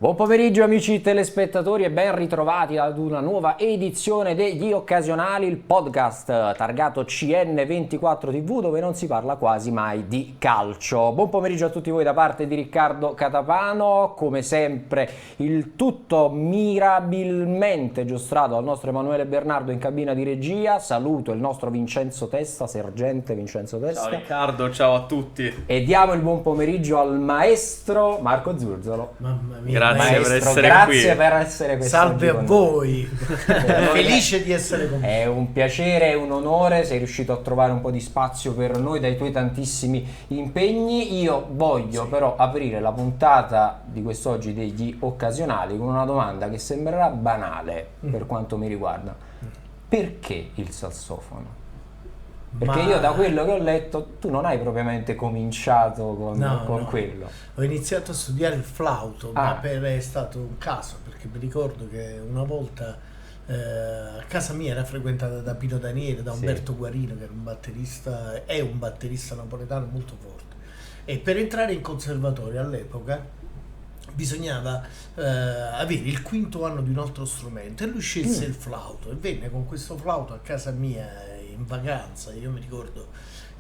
Buon pomeriggio amici telespettatori e ben ritrovati ad una nuova edizione degli Occasionali, il podcast targato CN24 TV dove non si parla quasi mai di calcio. Buon pomeriggio a tutti voi da parte di Riccardo Catapano, come sempre il tutto mirabilmente giostrato dal nostro Emanuele Bernardo in cabina di regia. Saluto il nostro Vincenzo Testa, sergente Vincenzo Testa. Ciao Riccardo, ciao a tutti. E diamo il buon pomeriggio al maestro Marco Zurzolo. Mamma mia. Grazie Maestro, per essere grazie qui. per essere quest'oggi Salve a con voi, felice di essere con voi. È un piacere, è un onore, sei riuscito a trovare un po' di spazio per noi dai tuoi tantissimi impegni. Io voglio però aprire la puntata di quest'oggi degli Occasionali con una domanda che sembrerà banale per quanto mi riguarda. Perché il sassofono? Perché io da quello che ho letto tu non hai propriamente cominciato con quello. Ho iniziato a studiare il flauto, ma è stato un caso, perché mi ricordo che una volta a casa mia era frequentata da Pino Daniele, da Umberto Guarino, che era è un batterista napoletano molto forte. E per entrare in conservatorio all'epoca bisognava avere il quinto anno di un altro strumento e lui scelse il flauto e venne con questo flauto a casa mia in vacanza. Io mi ricordo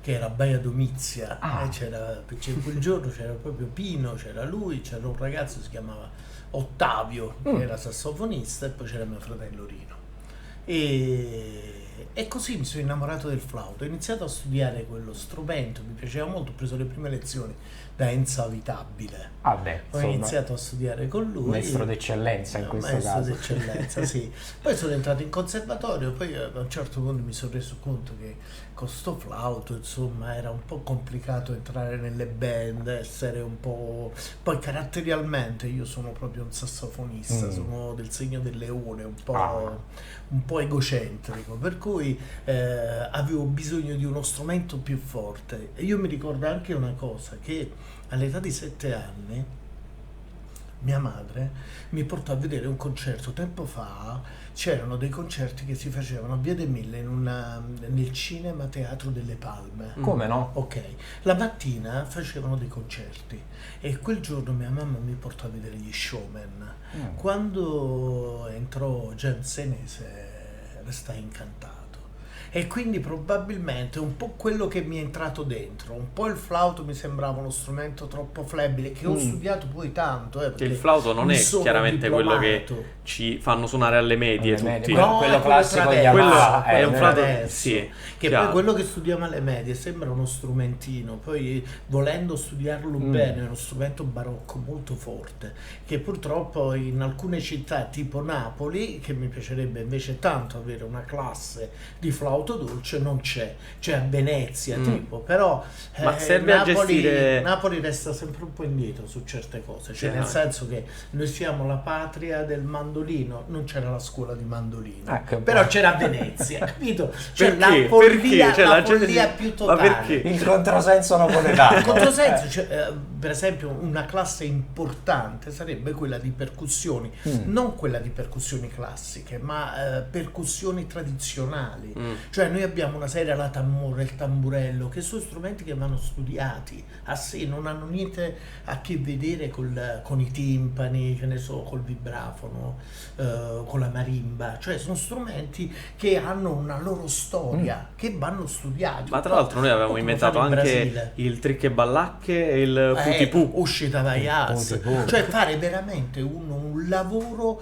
che era a Baia Domizia, quel giorno c'era proprio Pino, c'era lui, c'era un ragazzo che si chiamava Ottavio che era sassofonista e poi c'era mio fratello Rino e così mi sono innamorato del flauto, ho iniziato a studiare quello strumento, mi piaceva molto, ho preso le prime lezioni da Enzo Avitabile. Ho iniziato a studiare con lui. Maestro d'eccellenza in questo maestro caso. d'eccellenza, sì. Poi sono entrato in conservatorio, poi a un certo punto mi sono reso conto che con sto flauto, insomma, era un po' complicato entrare nelle band, essere un po'... Poi caratterialmente io sono proprio un sassofonista, sono del segno del leone, un po' egocentrico, per cui avevo bisogno di uno strumento più forte. E io mi ricordo anche una cosa, che all'età di 7 anni mia madre mi portò a vedere un concerto. Tempo fa c'erano dei concerti che si facevano a Via de Mille nel cinema Teatro delle Palme. Come no? Ok, la mattina facevano dei concerti e quel giorno mia mamma mi portò a vedere gli Showman. Quando entrò Gian Senese restai incantato. E quindi probabilmente un po' quello che mi è entrato dentro, un po' il flauto mi sembrava uno strumento troppo flebile, che ho studiato poi tanto. Che il flauto non è chiaramente quello che ci fanno suonare alle medie tutti. No, quello classico di Yamaha, è un flauto, sì, che chiaro. poi quello che studiamo alle medie sembra uno strumentino, poi volendo studiarlo bene è uno strumento barocco molto forte, che purtroppo in alcune città tipo Napoli, che mi piacerebbe invece tanto avere una classe di flauto dolce, non c'è a Venezia tipo, però ma serve Napoli, a gestire... Napoli resta sempre un po' indietro su certe cose, cioè nel senso che noi siamo la patria del mandolino, non c'era la scuola di mandolino, però c'era a Venezia, capito? Cioè la follia, Cioè, la follia più totale. Ma perché? Il controsenso napoletano. Il controsenso, cioè, per esempio una classe importante sarebbe quella di percussioni, non quella di percussioni classiche, ma percussioni tradizionali. Cioè noi abbiamo una serie, la tamura, il tamburello, che sono strumenti che vanno studiati a sé, non hanno niente a che vedere con i timpani, che ne so, col vibrafono, con la marimba, cioè sono strumenti che hanno una loro storia, che vanno studiati. Ma tra l'altro noi avevamo inventato anche il trick e ballacche e il putipu. Uscita Vaias, cioè fare veramente un lavoro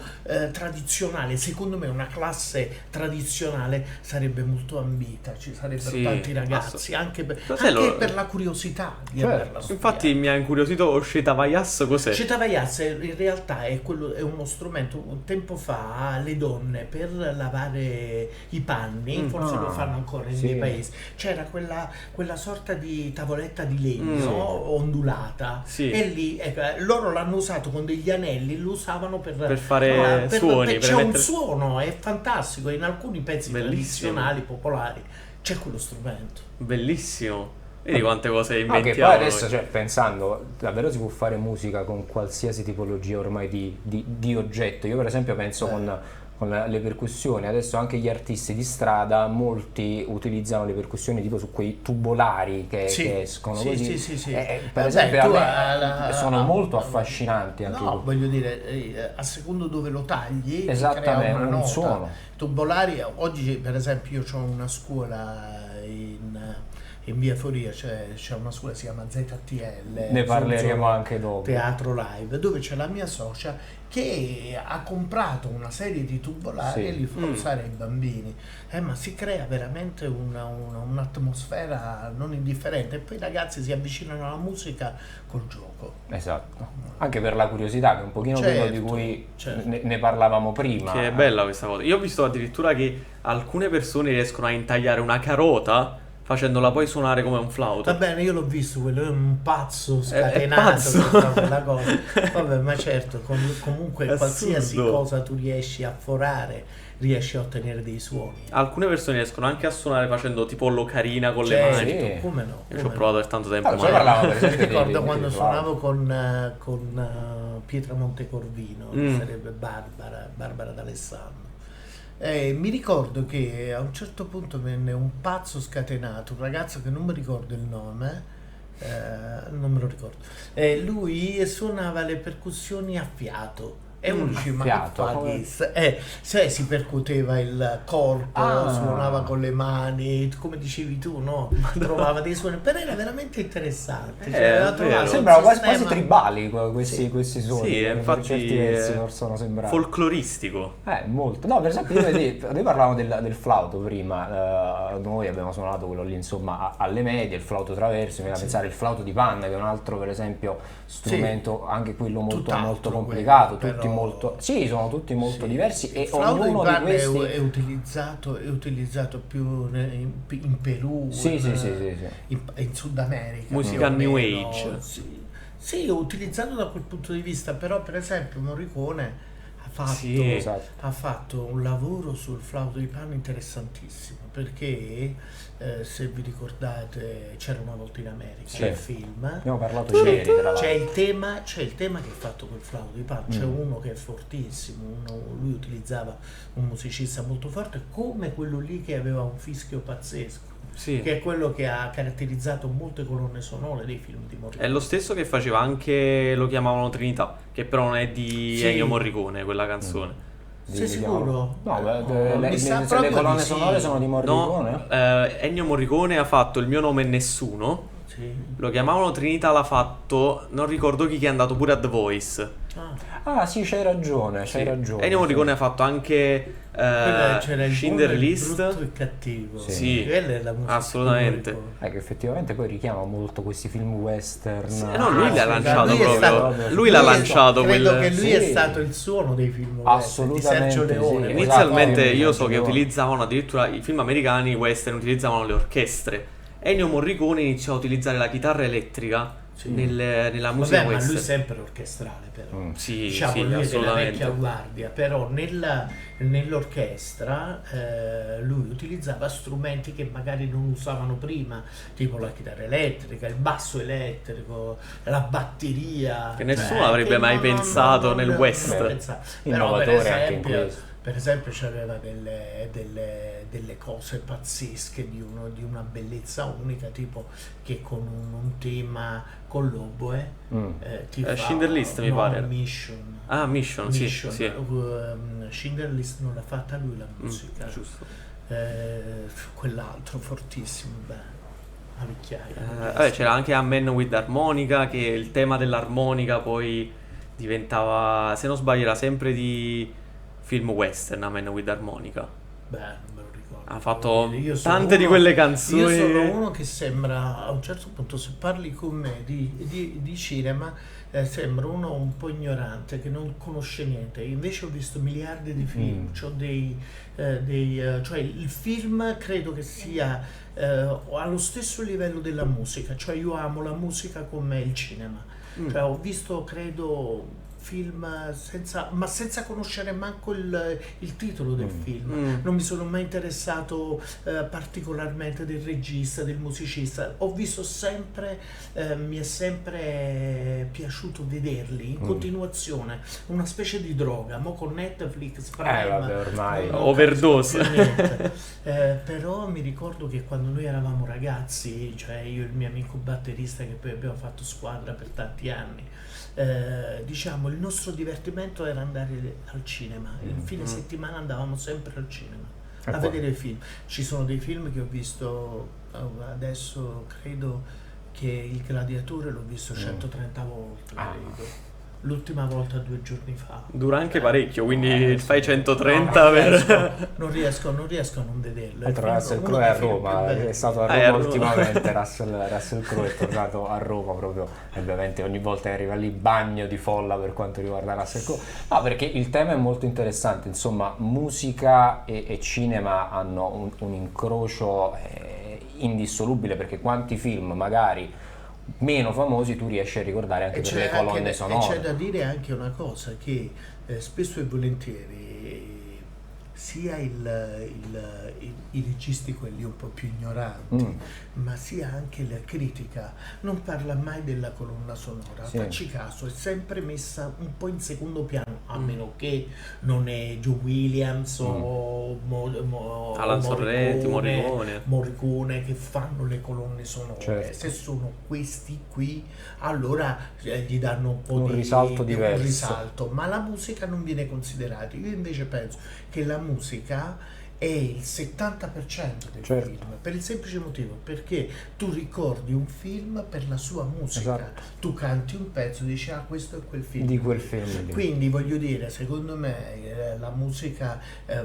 tradizionale. Secondo me una classe tradizionale sarebbe molto ambita, ci sarebbero tanti ragazzi anche per la curiosità di averla studiata. Infatti mi ha incuriosito Uscita Vaias, cos'è? Uscita Vaias in realtà è uno strumento, un tempo fa le donne per lavare i panni, forse lo fanno ancora in dei paesi, c'era quella sorta di tavoletta di legno ondulata e lì loro l'hanno usato con degli anelli, lo usavano per fare suoni, c'è un suono, è fantastico, in alcuni pezzi tradizionali popolari c'è quello strumento. Bellissimo. Vedi quante cose inventiamo. Che poi adesso, cioè, pensando, davvero si può fare musica con qualsiasi tipologia ormai di oggetto. Io per esempio penso con le percussioni. Adesso anche gli artisti di strada, molti utilizzano le percussioni tipo su quei tubolari che escono così. Sì. Per esempio sono molto affascinanti anche. No, voglio dire, a secondo dove lo tagli, esattamente, crea una nota. suono. Tubolari, oggi per esempio io ho una scuola in via Foria, c'è una scuola che si chiama ZTL, ne parleremo anche dopo, Teatro Live, dove c'è la mia socia che ha comprato una serie di tubolari e li fa usare ai bambini, ma si crea veramente un'atmosfera non indifferente, e poi i ragazzi si avvicinano alla musica col gioco. Esatto, anche per la curiosità, che è un pochino quello di cui ne parlavamo prima. Che è bella questa cosa. Io ho visto addirittura che alcune persone riescono a intagliare una carota facendola poi suonare come un flauto. Va bene, io l'ho visto, quello è un pazzo scatenato che fa quella cosa. Vabbè, ma certo, comunque qualsiasi cosa tu riesci a forare, riesci a ottenere dei suoni. Alcune persone riescono anche a suonare facendo tipo l'ocarina con le mani. Sì. Come no? Io ci ho provato per tanto tempo. Mi ricordo quando suonavo con Pietra Montecorvino, che sarebbe Barbara D'Alessandro. Mi ricordo che a un certo punto venne un pazzo scatenato, un ragazzo che non mi ricordo il nome, non me lo ricordo, lui suonava le percussioni a fiato. E uno dice, ma che fa? Si percuteva il corpo, suonava con le mani, come dicevi tu, no? Trovava dei suoni, però era veramente interessante. Sembrava quasi tribali questi suoni. Sì, infatti possono sembrare folcloristico. Molto. No, per esempio, noi parlavamo del flauto prima, noi abbiamo suonato quello lì, insomma, alle medie, il flauto traverso, mi viene a pensare il flauto di panna, che è un altro, per esempio, strumento, anche quello molto complicato, sono tutti molto diversi, e ognuno di questi è utilizzato più in Perù, in Sud America, musica New Age. Sì, utilizzato da quel punto di vista, però per esempio Morricone ha fatto un lavoro sul flauto di panna interessantissimo, perché se vi ricordate C'era una volta in America, il film, abbiamo parlato ieri, c'è il tema che è fatto col flauto di panna. C'è uno che è fortissimo, lui utilizzava un musicista molto forte, come quello lì che aveva un fischio pazzesco, che è quello che ha caratterizzato molte colonne sonore dei film di Morricone. È lo stesso che faceva anche, lo chiamavano Trinità, che però non è di Ennio Morricone, quella canzone. Sei sicuro? No, le colonne sonore sono di Morricone? No, Ennio Morricone ha fatto Il mio nome è Nessuno. Lo chiamavano Trinità, l'ha fatto, non ricordo chi, che è andato pure a The Voice. Sì, c'hai ragione. Ennio Morricone ha fatto anche Schindler's List. Brutto e cattivo. Sì, quella è la musica, assolutamente. Che effettivamente poi richiama molto questi film western. Lui l'ha lanciato proprio. Lui l'ha lanciato. Credo che lui è stato il suono dei film western di Sergio Leone. Inizialmente io so che utilizzavano addirittura i film americani western, utilizzavano le orchestre. Ennio Morricone iniziò a utilizzare la chitarra elettrica nella musica western. Ma lui è sempre orchestrale, però. Lui è della vecchia guardia, però nell'orchestra lui utilizzava strumenti che magari non usavano prima, tipo la chitarra elettrica, il basso elettrico, la batteria. Che nessuno avrebbe mai pensato nel western. Innovatore anche in questo. Per esempio c'aveva delle cose pazzesche di una bellezza unica, tipo che con un tema con l'oboe Schindler's List mi pare. Mission. Mission, sì. Schindler's List non l'ha fatta lui la musica. Giusto. Quell'altro fortissimo, la vecchiaia. C'era anche A Man with Harmonica, che il tema dell'armonica poi diventava, se non sbaglio, era sempre di film western, A Man with Harmonica. Non me lo ricordo. Ha fatto tante di quelle canzoni. Io sono uno che sembra, a un certo punto, se parli con me di cinema, sembra uno un po' ignorante, che non conosce niente. Invece ho visto miliardi di film, cioè il film credo che sia allo stesso livello della musica, cioè io amo la musica come il cinema. Cioè, ho visto, credo, film senza conoscere manco il titolo del film. Non mi sono mai interessato particolarmente del regista, del musicista. Ho visto sempre, mi è sempre piaciuto vederli in continuazione, una specie di droga. Mo con Netflix Prime vabbè, ormai non overdose. capisco più niente. Però mi ricordo che quando noi eravamo ragazzi, cioè io e il mio amico batterista, che poi abbiamo fatto squadra per tanti anni, diciamo il nostro divertimento era andare al cinema. Il fine settimana andavamo sempre al cinema a vedere i film. Ci sono dei film che ho visto adesso, credo che Il Gladiatore l'ho visto 130 volte, credo. L'ultima volta 2 giorni fa. Dura anche parecchio, quindi fai 130 non riesco a non vederlo. Russell Crowe è a Roma, è stato a Roma ultimamente. Russell Crowe è tornato a Roma proprio, ovviamente ogni volta che arriva lì bagno di folla per quanto riguarda Russell Crowe. No, perché il tema è molto interessante, insomma, musica e cinema hanno un incrocio indissolubile, perché quanti film magari meno famosi tu riesci a ricordare anche per le colonne sonore. E c'è da dire anche una cosa, che spesso e volentieri sia i registi, quelli un po' più ignoranti, ma sia anche la critica non parla mai della colonna sonora. Facci caso, è sempre messa un po' in secondo piano, a meno che non è Joe Williams o Alan Sorrenti, Morricone che fanno le colonne sonore. Certo. Se sono questi qui, allora gli danno un po' un risalto diverso. Un risalto, ma la musica non viene considerata. Io invece penso che la musica è il 70% del film, per il semplice motivo perché tu ricordi un film per la sua musica. Tu canti un pezzo, dici questo è quel film, di quel film. Quindi voglio dire, secondo me la musica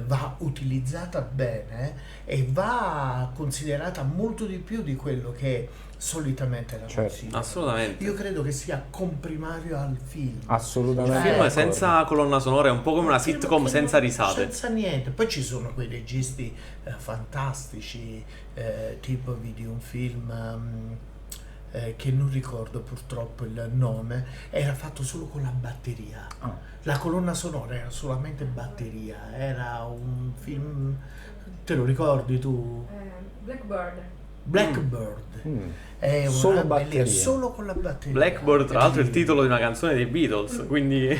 va utilizzata bene e va considerata molto di più di quello che solitamente la musica. Assolutamente. Io credo che sia comprimario al film. Assolutamente. Il film senza colonna sonora è un po' come una sitcom senza risate. Senza niente. Poi ci sono quei registi fantastici, tipo vidi un film che non ricordo purtroppo il nome, era fatto solo con la batteria. La colonna sonora era solamente batteria. Era un film, te lo ricordi tu? Blackbird. È solo batteria, solo con la batteria. Blackbird, tra l'altro, è il titolo di una canzone dei Beatles, quindi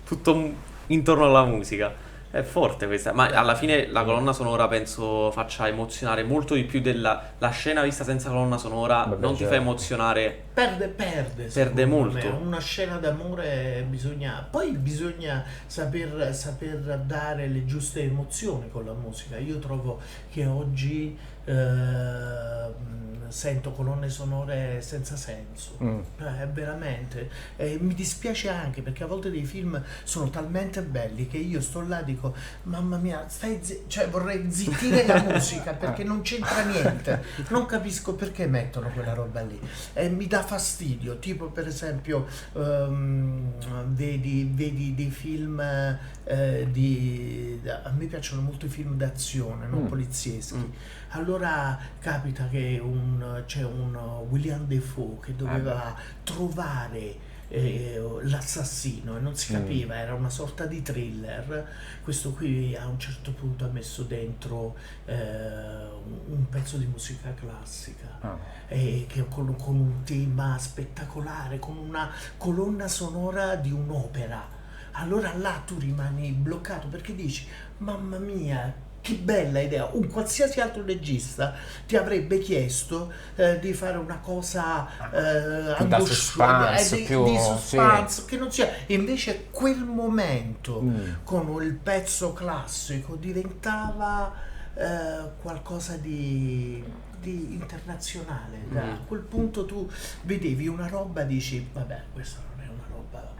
tutto intorno alla musica. È forte questa, ma alla fine la colonna sonora penso faccia emozionare molto di più della scena vista senza colonna sonora. Non ti fa emozionare, perde molto. Me. Una scena d'amore bisogna saper dare le giuste emozioni con la musica. Io trovo che oggi sento colonne sonore senza senso, veramente, mi dispiace anche perché a volte dei film sono talmente belli che io sto là e dico mamma mia, cioè vorrei zittire la musica perché non c'entra niente, non capisco perché mettono quella roba lì e mi dà fastidio. Tipo per esempio vedi dei film a me piacciono molto i film d'azione, non polizieschi. Allora capita che c'è un William Dafoe che doveva trovare l'assassino e non si capiva, era una sorta di thriller. Questo qui a un certo punto ha messo dentro un pezzo di musica classica che con un tema spettacolare, con una colonna sonora di un'opera. Allora là tu rimani bloccato perché dici mamma mia, che bella idea. Un qualsiasi altro regista ti avrebbe chiesto di fare una cosa angosciante, di suspense, che non sia. Invece quel momento con il pezzo classico diventava qualcosa di internazionale. A quel punto tu vedevi una roba, dici vabbè, questa non è una roba.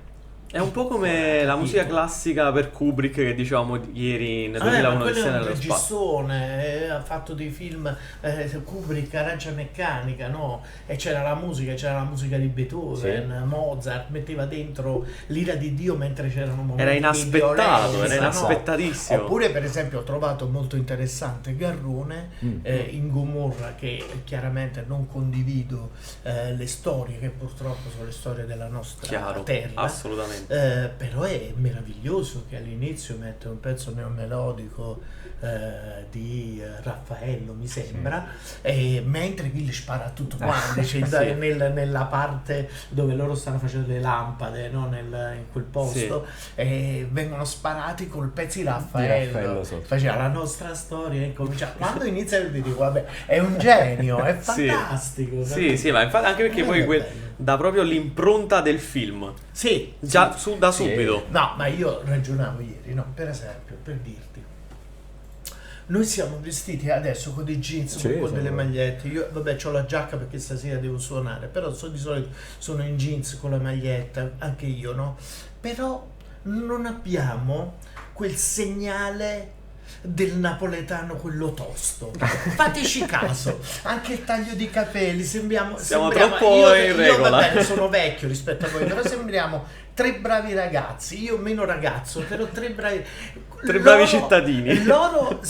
È un po' come la musica classica per Kubrick che dicevamo ieri nel 2001 Odissea nello spazio. Ha fatto dei film Kubrick, Arancia Meccanica, no? E c'era la musica di Beethoven, Mozart, metteva dentro l'ira di Dio mentre c'erano momenti era inaspettato, di violenza, era inaspettatissimo. No? Oppure per esempio ho trovato molto interessante Garrone in Gomorra, che chiaramente non condivido le storie che purtroppo sono le storie della nostra terra. Assolutamente. però è meraviglioso che all'inizio mette un pezzo neomelodico di Raffaello, mi sembra, mentre chi gli spara a tutto quanto, cioè, nella parte dove loro stanno facendo le lampade, no? In quel posto, vengono sparati col pezzo di Raffaello faceva la nostra storia e comincia. Quando inizia il video, vabbè, è un genio, è fantastico. Sì, ma infatti anche perché poi dà proprio l'impronta del film. Sì, già da subito. No, ma io ragionavo ieri, no? Per esempio, per dirti, noi siamo vestiti adesso con dei jeans, con delle magliette. Io, vabbè, ho la giacca perché stasera devo suonare, però di solito sono in jeans con la maglietta, anche io, no? Però non abbiamo quel segnale del napoletano, quello tosto. Fateci caso, anche il taglio di capelli, sembriamo troppo in regola. Vabbè, sono vecchio rispetto a voi, però sembriamo tre bravi ragazzi, io meno ragazzo, però tre bravi cittadini. Loro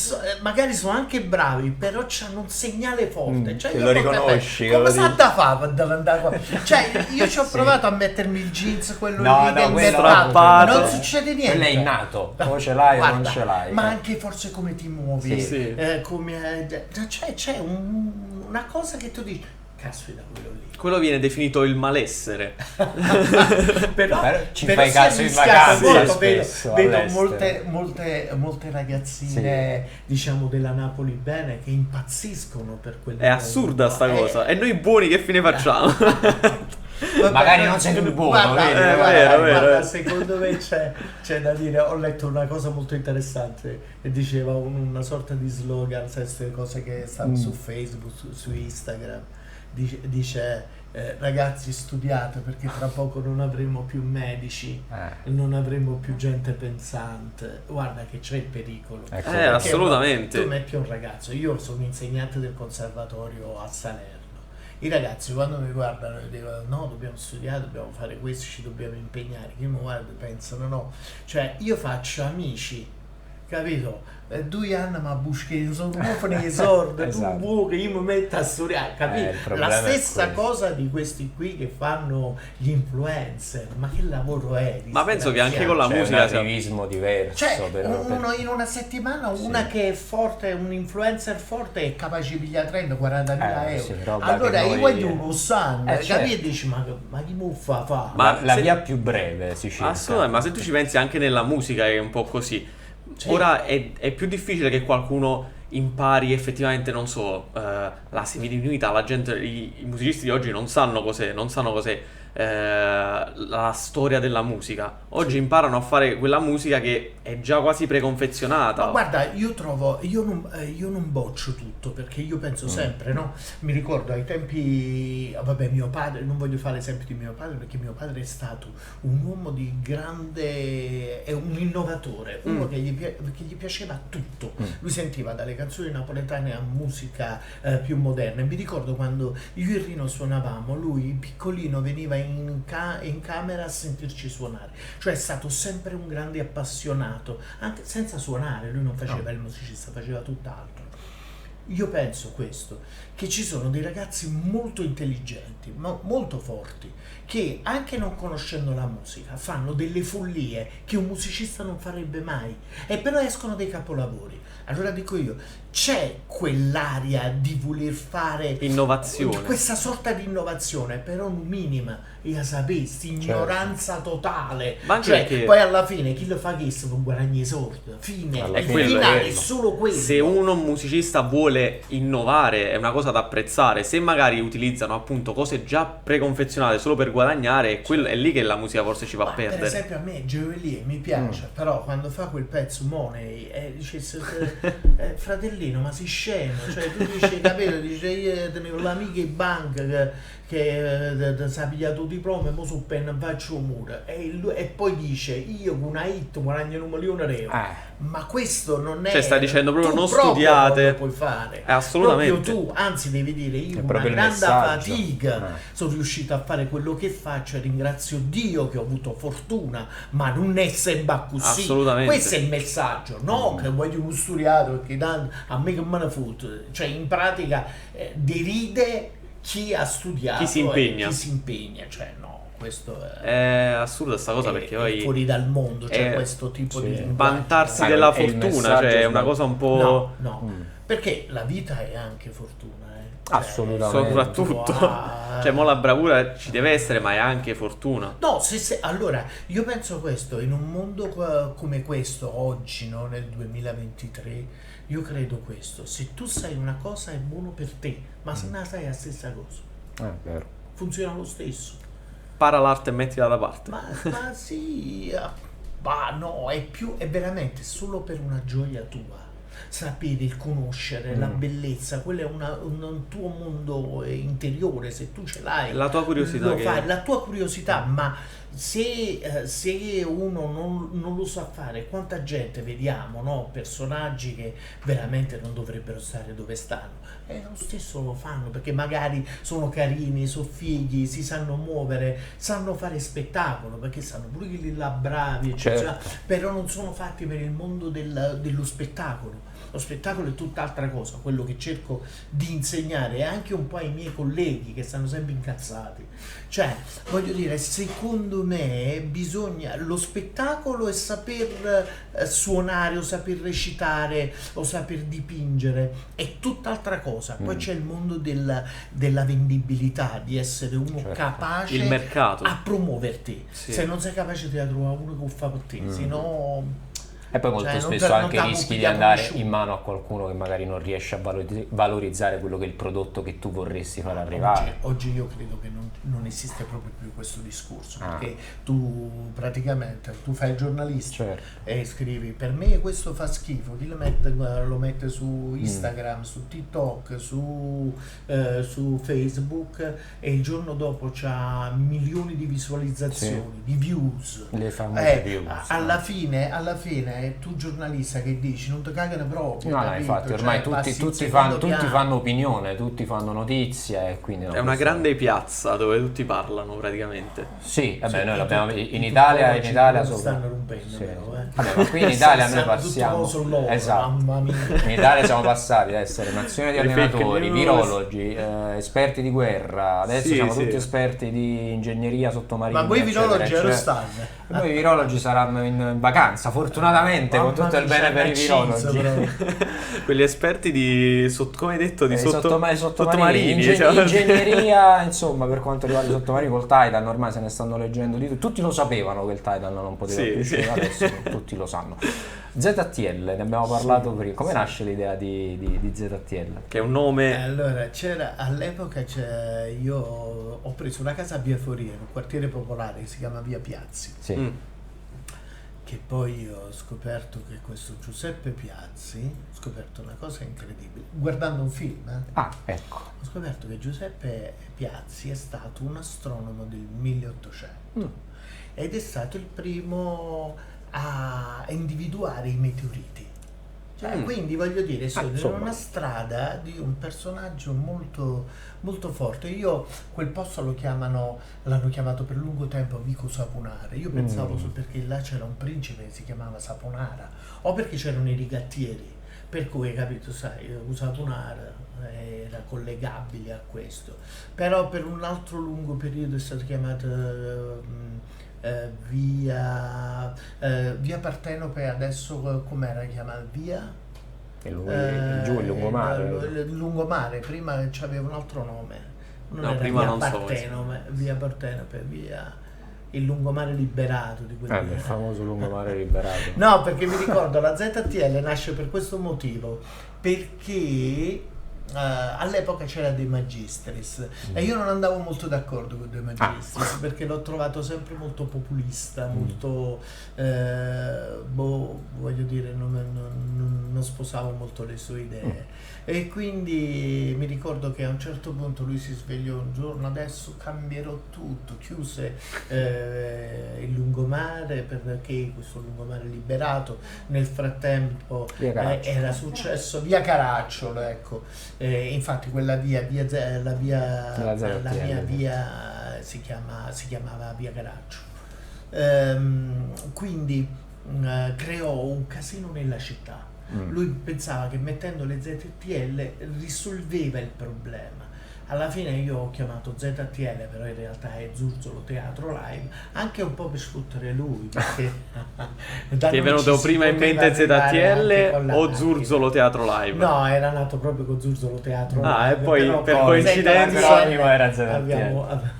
magari sono anche bravi, però hanno un segnale forte, cioè, lo riconosci, come sa da fare per andare qua? Cioè, io ci ho provato a mettermi il jeans, quello lì del mercato, non succede niente. Quello è innato, o ce l'hai o non ce l'hai. Ma anche forse come ti muovi, c'è una cosa che tu dici, caspita, quello lì. Quello viene definito il malessere. però ci fai caso in vacanza vedo molte ragazzine, diciamo, della Napoli bene, che impazziscono per quel È assurda sta cosa. E noi buoni che fine facciamo? Magari non sei tu buono, guarda, secondo me c'è da dire. Ho letto una cosa molto interessante e diceva una sorta di slogan, sai, queste cose che stanno su Facebook, su Instagram. Dice ragazzi, studiate, perché tra poco non avremo più medici, non avremo più gente pensante. Guarda che c'è il pericolo. Assolutamente. Tu metti un ragazzo, io sono insegnante del conservatorio a Salerno, i ragazzi quando mi guardano e dicono no, dobbiamo studiare, dobbiamo fare questo, ci dobbiamo impegnare, che mi guardano e pensano no, cioè io faccio amici, capito? 2 anni ma buschi sono un esordio, tu vuoi che io mi metta a studiare, capito? La stessa cosa di questi qui che fanno gli influencer, ma che lavoro è? Ma penso che anche con la musica c'è un attivismo diverso, cioè uno in una settimana, una che è forte, un influencer forte è capace di pigliare 30-40 euro, allora io voglio uno sanno, capito? Dici ma chi muffa fa? Ma la via più breve si cerca. Assolutamente, ma se tu ci pensi anche nella musica è un po' così. Ora è più difficile che qualcuno impari effettivamente, non so, la semidiminuita, la gente, i musicisti di oggi non sanno cos'è la storia della musica. Oggi imparano a fare quella musica che è già quasi preconfezionata. Ma guarda, io non boccio tutto, perché io penso sempre, no? Mi ricordo ai tempi, vabbè, mio padre, non voglio fare l'esempio di mio padre, perché mio padre è stato un uomo di grande, è un innovatore, uno che gli piaceva tutto. Lui sentiva dalle canzoni napoletane a musica più moderna. E mi ricordo quando io e Rino suonavamo, lui piccolino veniva in camera a sentirci suonare, cioè è stato sempre un grande appassionato, anche senza suonare. Lui non faceva il musicista, faceva tutt'altro. Io penso questo, che ci sono dei ragazzi molto intelligenti, molto forti, che anche non conoscendo la musica fanno delle follie che un musicista non farebbe mai, e però escono dei capolavori. Allora dico io, c'è quell'aria di voler fare innovazione, questa sorta di innovazione, però minima, e a sapessi, ignoranza totale. Ma cioè, che poi alla fine chi lo fa che non guadagna i soldi, fine, il finale è solo quello. Se un musicista vuole innovare è una cosa da apprezzare, se magari utilizzano appunto cose già preconfezionate solo per guadagnare, è lì che la musica forse ci va a perdere. Per esempio a me Geolier mi piace, però quando fa quel pezzo Money dice fratellino, ma sei scemo, cioè tu dici, capito, dice io tenevo l'amica in banca che si è pigliato il diploma e mo su penna faccio un muro, e poi dice io con una hit guadagno 1 milione di euro. Ma questo non è, cioè sta dicendo proprio non studiate, studiate, non lo puoi fare assolutamente proprio tu, anzi devi dire io con una grande fatica sono riuscito a fare quello che faccio e ringrazio Dio che ho avuto fortuna, ma non è sempre così. Assolutamente. Questo è il messaggio, no che voglio uno studiato, perché a me che me ne fotte, cioè in pratica deride chi ha studiato, chi si impegna, cioè no. questo È assurda sta cosa, perché è poi fuori dal mondo, c'è è- questo tipo sì. di linguaggio. vantarsi È della il fortuna, messaggio cioè è una sbagliato. cosa un po'... No, perché la vita è anche fortuna, Assolutamente. soprattutto, cioè mo la bravura ci deve essere, ma è anche fortuna. No, allora, io penso questo, in un mondo come questo, oggi, no, nel 2023, io credo questo, se tu sai una cosa è buono per te, ma se non la sai è la stessa cosa, È vero. funziona lo stesso. Para l'arte e mettila da parte. Ma sì, ma no, è veramente solo per una gioia tua. Sapere, il conoscere, la bellezza, quello è un tuo mondo interiore, se tu ce l'hai, La tua curiosità lo che- fai, la tua curiosità, ma se uno non lo sa fare, quanta gente vediamo, no? Personaggi che veramente non dovrebbero stare dove stanno, e lo stesso lo fanno perché magari sono carini, sono fighi, si sanno muovere, sanno fare spettacolo, perché sanno pure quelli là bravi, eccetera, Certo. però non sono fatti per il mondo dello spettacolo. Lo spettacolo è tutt'altra cosa, quello che cerco di insegnare, e anche un po' ai miei colleghi che stanno sempre incazzati. Cioè, voglio dire, secondo me lo spettacolo è saper suonare o saper recitare o saper dipingere, è tutt'altra cosa. Poi c'è il mondo della vendibilità, di essere uno Certo. capace Il mercato. a promuoverti. Sì. Se non sei capace ti trovare uno che fa per te, se no... E poi molto Cioè, non spesso te- anche non rischi di pigliamo andare nessuno. in mano a qualcuno che magari non riesce a valorizzare quello che è il prodotto che tu vorresti far arrivare. Oggi io credo che non esiste proprio più questo discorso, Ah. perché tu praticamente fai il giornalista Certo. e scrivi per me questo fa schifo, chi lo mette su Instagram, su TikTok, su Facebook, e il giorno dopo c'ha milioni di visualizzazioni, di views. Le famose views, Alla fine tu giornalista che dici non ti cagano proprio, No, no, capito? infatti Cioè, ormai passi in tutti secondo tutti piano. fanno opinione, tutti fanno notizia e quindi no, È una questo- grande piazza dove tutti parlano praticamente. Sì, vabbè, Sì, noi l'abbiamo tutti- in tutti Italia, oggi in Italia non sopra. stanno rompendo, Sì. però, Vabbè, ma qui in Italia noi Siamo tutti passiamo contro loro, esatto. mamma mia. In Italia siamo passati da essere nazione di Le fake allenatori, news. virologi, esperti di guerra, adesso Sì, siamo sì. tutti esperti di ingegneria sottomarina. Ma voi eccetera, virologi eccetera. dove stanno? E noi virologi saranno in vacanza, fortunatamente, con Mamma tutto il mia, bene per i c'è una virologi. accesa, però. Quegli esperti di come hai detto di Sottomarini, sottomarini, cioè- ingegneria, insomma, per quanto riguarda i sottomarini col Titan, ormai se ne stanno leggendo di tutto. Tutti lo sapevano che il Titan non poteva Sì, più sì. uscire, adesso tutti lo sanno. ZTL, ne abbiamo parlato prima. Come nasce l'idea di ZTL? Che è un nome... Allora, all'epoca io ho preso una casa a Via Foriero, un quartiere popolare che si chiama Via Piazzi, Sì. che poi ho scoperto che questo Giuseppe Piazzi, ho scoperto una cosa incredibile, guardando un film, Ah, ecco. ho scoperto che Giuseppe Piazzi è stato un astronomo del 1800 ed è stato il primo a individuare i meteoriti. Cioè, quindi voglio dire, sono in insomma. una strada di un personaggio molto, molto forte. Io quel posto l'hanno chiamato per lungo tempo Vico Saponara. Io pensavo perché là c'era un principe che si chiamava Saponara, o perché c'erano i rigattieri, per cui, capito, sai, Saponara era collegabile a questo. Però per un altro lungo periodo è stato chiamato via Partenope, adesso com'era chiamata? Via? Giù il lungomare. Il lungomare, prima c'aveva un altro nome. Non No, era prima via non so Partenope, via Partenope, via il lungomare liberato di quelli. Il famoso lungomare liberato. No, perché mi ricordo la ZTL nasce per questo motivo, perché all'epoca c'era De Magistris e io non andavo molto d'accordo con De Magistris perché l'ho trovato sempre molto populista, molto voglio dire, non sposavo molto le sue idee. E quindi mi ricordo che a un certo punto lui si svegliò un giorno: adesso cambierò tutto, chiuse il lungomare perché questo lungomare liberato. Nel frattempo Via Caracciolo. era successo via Caracciolo, ecco. Infatti quella la mia via si chiamava via Caracciolo. Quindi creò un casino nella città. Lui pensava che mettendo le ZTL risolveva il problema, Alla fine io ho chiamato ZTL, però in realtà è Zurzolo Teatro Live, anche un po' per sfruttare lui, perché Ti è venuto prima in mente ZTL o Zurzolo Teatro Live? No, era nato proprio con Zurzolo Teatro Live. Ah, e poi però per coincidenza era ZTL.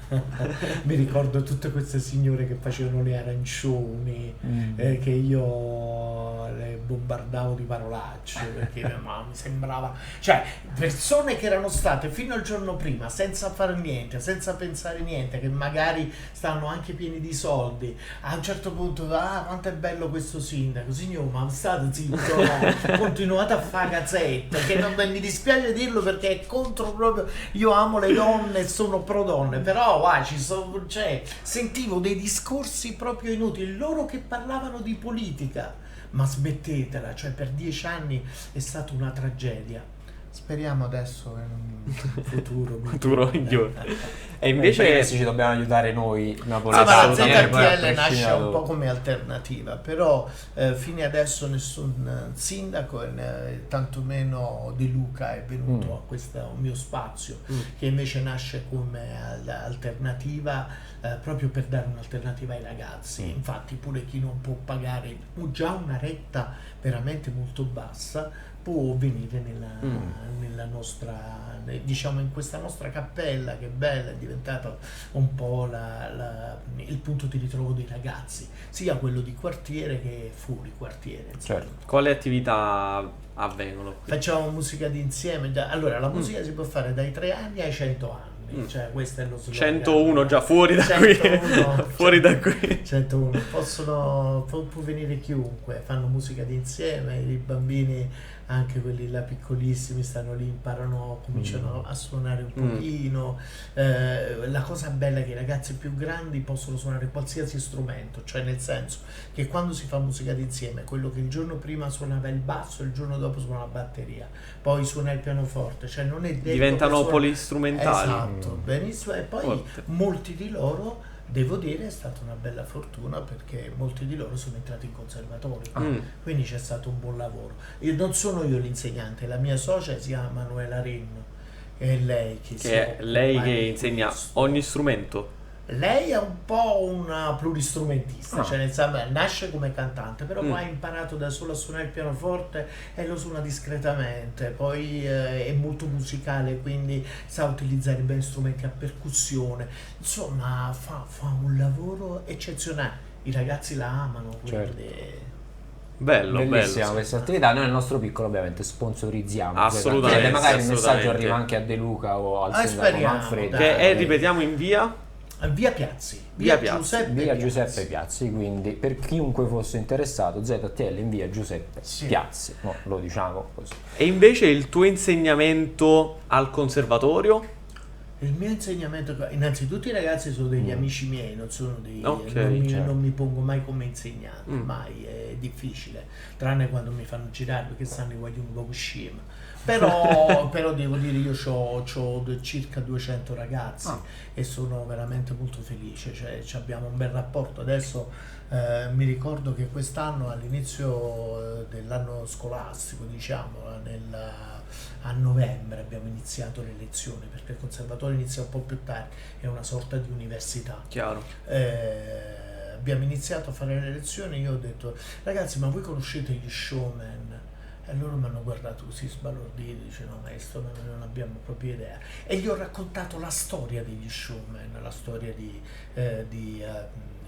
mi ricordo tutte queste signore che facevano le arancioni, che io le bombardavo di parolacce, perché mi sembrava, cioè persone che erano state fino al giorno prima senza fare niente, senza pensare niente, che magari stanno anche pieni di soldi, a un certo punto quanto è bello questo sindaco, signor, ma state zitto, no? Continuate a fare gazzette, che non mi dispiace dirlo perché è contro proprio, io amo le donne e sono pro donne, però cioè, sentivo dei discorsi proprio inutili, loro che parlavano di politica, ma smettetela, cioè per 10 anni è stata una tragedia. Speriamo adesso in un futuro migliore. E Invece invece ci dobbiamo aiutare noi ma napoletani. ZTL nasce un po' come alternativa, però fino adesso nessun sindaco, tantomeno De Luca, è venuto a questo mio spazio, che invece nasce come alternativa, proprio per dare un'alternativa ai ragazzi. Infatti pure chi non può pagare già una retta veramente molto bassa può venire nella nostra, diciamo, in questa nostra cappella, che è bella, è diventata un po' il punto di ritrovo dei ragazzi, sia quello di quartiere che fuori quartiere. Certo. quali attività avvengono qui? Facciamo musica d'insieme. Allora, la musica si può fare dai 3 anni ai 100 anni. Cioè, questo è lo slogan. 101 già fuori da 101, qui. Fuori da qui. 101. Può venire chiunque, fanno musica d'insieme, i bambini, anche quelli là piccolissimi, stanno lì, imparano, cominciano a suonare un pochino. La cosa bella è che i ragazzi più grandi possono suonare qualsiasi strumento, cioè nel senso che quando si fa musica d'insieme, quello che il giorno prima suonava il basso, il giorno dopo suona la batteria, poi suona il pianoforte, cioè non è detto Diventano che polistrumentali. Esatto, benissimo. E poi Forte. molti di loro, devo dire, è stata una bella fortuna, perché molti di loro sono entrati in conservatorio, quindi c'è stato un buon lavoro. Non sono io l'insegnante, la mia socia si chiama Manuela Renno, è lei Che è lei che insegna ogni strumento. Lei è un po' una pluristrumentista, cioè nel senso, nasce come cantante, però poi ha imparato da sola a suonare il pianoforte e lo suona discretamente, poi è molto musicale, quindi sa utilizzare bene strumenti a percussione, insomma fa un lavoro eccezionale, i ragazzi la amano, quindi... Bello, Bellissima bello. questa attività. Noi nel nostro piccolo ovviamente sponsorizziamo Assolutamente, magari il messaggio assolutamente. arriva anche a De Luca o al sindaco speriamo, Manfredi, dai. Che è, ripetiamo, in via? Via Piazzi, Via Piazzi. Giuseppe Giuseppe Piazzi, quindi per chiunque fosse interessato, ZTL in via Giuseppe Piazzi, no, lo diciamo così. E invece il tuo insegnamento al conservatorio? Il mio insegnamento, innanzitutto i ragazzi sono degli amici miei, non sono dei, Ok, non mi pongo mai come insegnante, mai, è difficile, tranne quando mi fanno girare perché stanno i guaglioni un po' scema. Però devo dire, io ho circa 200 ragazzi e sono veramente molto felice, cioè abbiamo un bel rapporto. Adesso mi ricordo che quest'anno, all'inizio dell'anno scolastico, diciamo, a novembre abbiamo iniziato le lezioni, perché il conservatorio inizia un po' più tardi, è una sorta di università. Chiaro. Abbiamo iniziato a fare le lezioni, io ho detto: ragazzi, ma voi conoscete gli showman? E loro mi hanno guardato così sbalorditi, dice: no maestro, ma noi non abbiamo proprio idea. E gli ho raccontato la storia degli showman, la storia di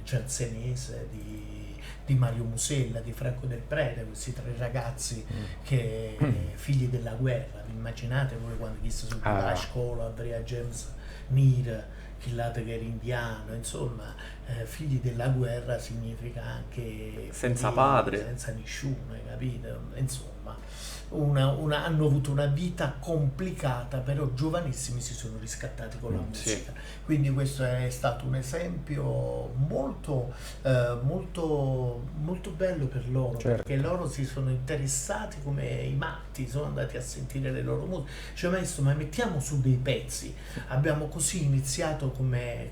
Cerzenese, di Mario Musella, di Franco Del Prete, questi 3 ragazzi che figli della guerra. Vi immaginate voi quando chissà su a scuola, Bria James Neer, Chillate che era indiano, insomma, figli della guerra significa anche Senza padre, senza nessuno, hai capito? Insomma, hanno avuto una vita complicata, però giovanissimi si sono riscattati con la musica. Quindi questo è stato un esempio molto molto bello per loro, perché loro si sono interessati come i matti, sono andati a sentire le loro musiche, cioè maestro, ma mettiamo su dei pezzi. Abbiamo così iniziato come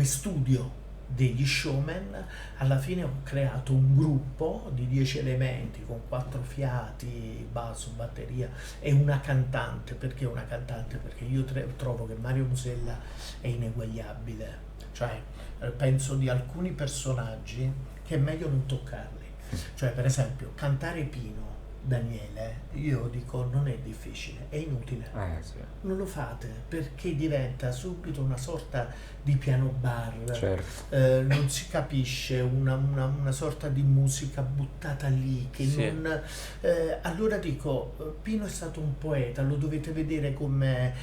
studio, degli showman. Alla fine ho creato un gruppo di 10 elementi con 4 fiati, basso, batteria e una cantante. Perché una cantante? Perché io trovo che Mario Musella è ineguagliabile, cioè penso di alcuni personaggi che è meglio non toccarli, cioè per esempio cantare Pino Daniele, io dico non è difficile, è inutile, Sì. non lo fate perché diventa subito una sorta di piano bar, Certo. non si capisce, una sorta di musica buttata lì che Sì. non, allora dico Pino è stato un poeta, lo dovete vedere come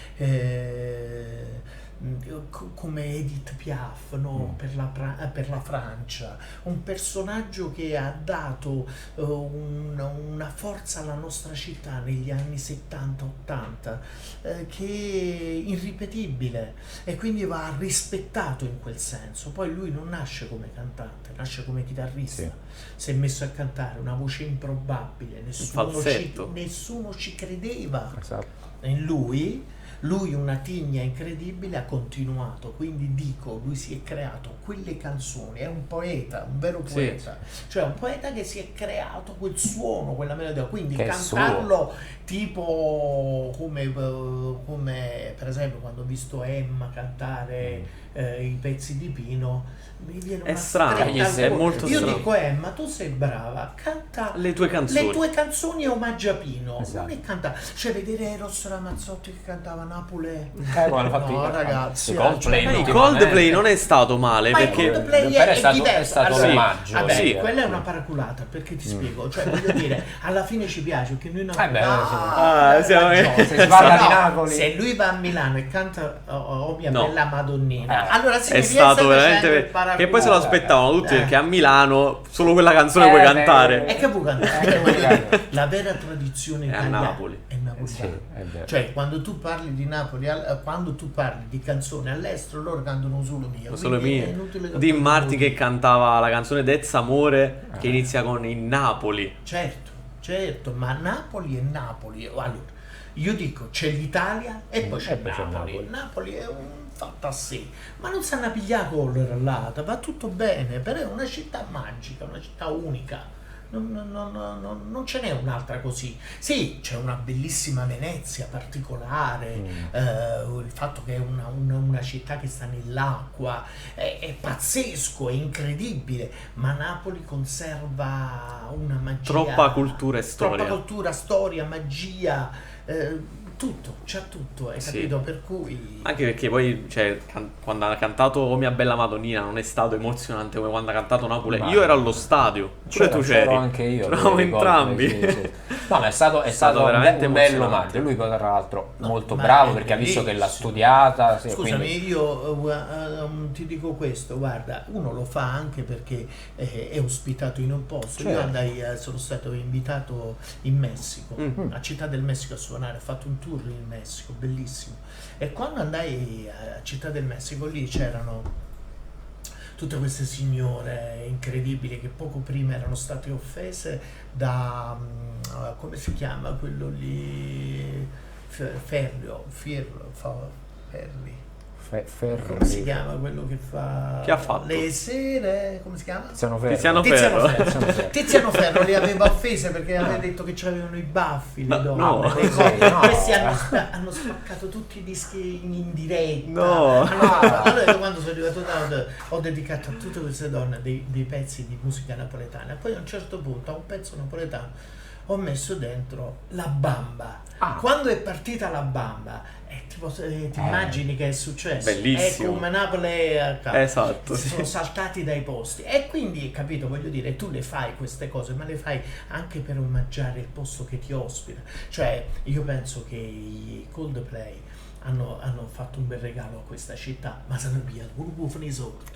Edith Piaf, no? Per la Francia, un personaggio che ha dato una forza alla nostra città negli anni 70-80 che è irripetibile e quindi va rispettato in quel senso. Poi lui non nasce come cantante, nasce come chitarrista, Sì. si è messo a cantare una voce improbabile, falsetto. nessuno ci credeva Esatto. in lui una tigna incredibile, ha continuato, quindi dico, lui si è creato quelle canzoni, è un poeta, un vero Sì. poeta, cioè un poeta che si è creato quel suono, quella melodia, quindi Che è cantarlo tipo come per esempio quando ho visto Emma cantare i pezzi di Pino, mi viene È una strano, stretta al è cuore. molto Io strano. dico Emma, tu sei brava, canta Le tue canzoni. le tue canzoni e omaggia Pino, Esatto. non è cantare, cioè vedere Eros Ramazzotti che cantava Napoli, Come hanno fatto no i ragazzi, Coldplay. cioè, I no. Coldplay non è stato male ma il perché Coldplay però è è diverso. stato Allora, un omaggio, vabbè, sì. quella è una paraculata, perché ti spiego, cioè voglio dire, alla fine ci piace perché noi beh, siamo- ragione. Se si parla di No, Napoli. se lui va a Milano e canta Oh mia No. bella Madonnina, allora si è riesce stato facendo il veramente paraculata. che poi se lo aspettavano tutti perché a Milano solo quella Eh, canzone puoi beh, cantare. E che può cantare? Voglio dire, la vera tradizione È a italiana Napoli. è napoletana. Sì, è vero. Cioè, quando tu parli di Napoli, quando tu parli di canzoni all'estero, loro cantano solo mio. Solo quindi è mie. inutile che Dean poi Martin tu- che cantava la canzone Dezza Amore che inizia con In Napoli. Certo, ma Napoli è Napoli. Allora, io dico, c'è l'Italia e poi c'è poi c'è Napoli. Napoli. Napoli è un fatto a sé, ma non sanno pigliare con l'allata, va tutto bene, però è una città magica, una città unica. Non ce n'è un'altra così. Sì, c'è una bellissima Venezia particolare, il fatto che è una città che sta nell'acqua, è pazzesco, è incredibile, ma Napoli conserva una magia. Troppa cultura e storia. Troppa cultura, storia, magia, tutto, c'ha tutto, hai Sì. capito? Per cui... Anche perché poi cioè, quando ha cantato Oh mia bella Madonnina non è stato emozionante come quando ha cantato Napoli. Ma- Io ero allo stadio, pure tu c'eri. C'ero anche io. C'eravamo mi ricordo, entrambi. sì. No, ma è stato veramente un bello emozionante. omaggio. Lui poi tra l'altro No, molto ma bravo è perché ha visto che l'ha bellissimo. studiata. Sì, Scusami, quindi- io ti dico questo, guarda, uno lo fa anche perché è ospitato in un posto. Io Certo. sono stato invitato in Messico, Mhm. a Città del Messico a suonare, ho fatto un tour in Messico, bellissimo. E quando andai a Città del Messico, lì c'erano tutte queste signore incredibili che poco prima erano state offese da, come si chiama quello lì, Ferri. Ferri. Come si chiama quello che fa Che ha fatto? le sere? Come si chiama? Tiziano Ferro. Tiziano Tiziano Ferro. Ferro. Tiziano Ferro li aveva offese perché aveva detto che avevano i baffi, le No, donne. no. le cose. No. Questi hanno spaccato tutti i dischi in diretta. No. Allora io quando sono arrivato da ho dedicato a tutte queste donne dei pezzi di musica napoletana. Poi a un certo punto a un pezzo napoletano ho messo dentro la bamba. Ah. Quando è partita la bamba, ti immagini che è successo? Bellissimo. È come Napoli Esatto, si sì. sono saltati dai posti. E quindi, capito, voglio dire, tu le fai queste cose, ma le fai anche per omaggiare il posto che ti ospita. Cioè, io penso che i Coldplay hanno fatto un bel regalo a questa città, ma se ne pigliano un buffo soldi.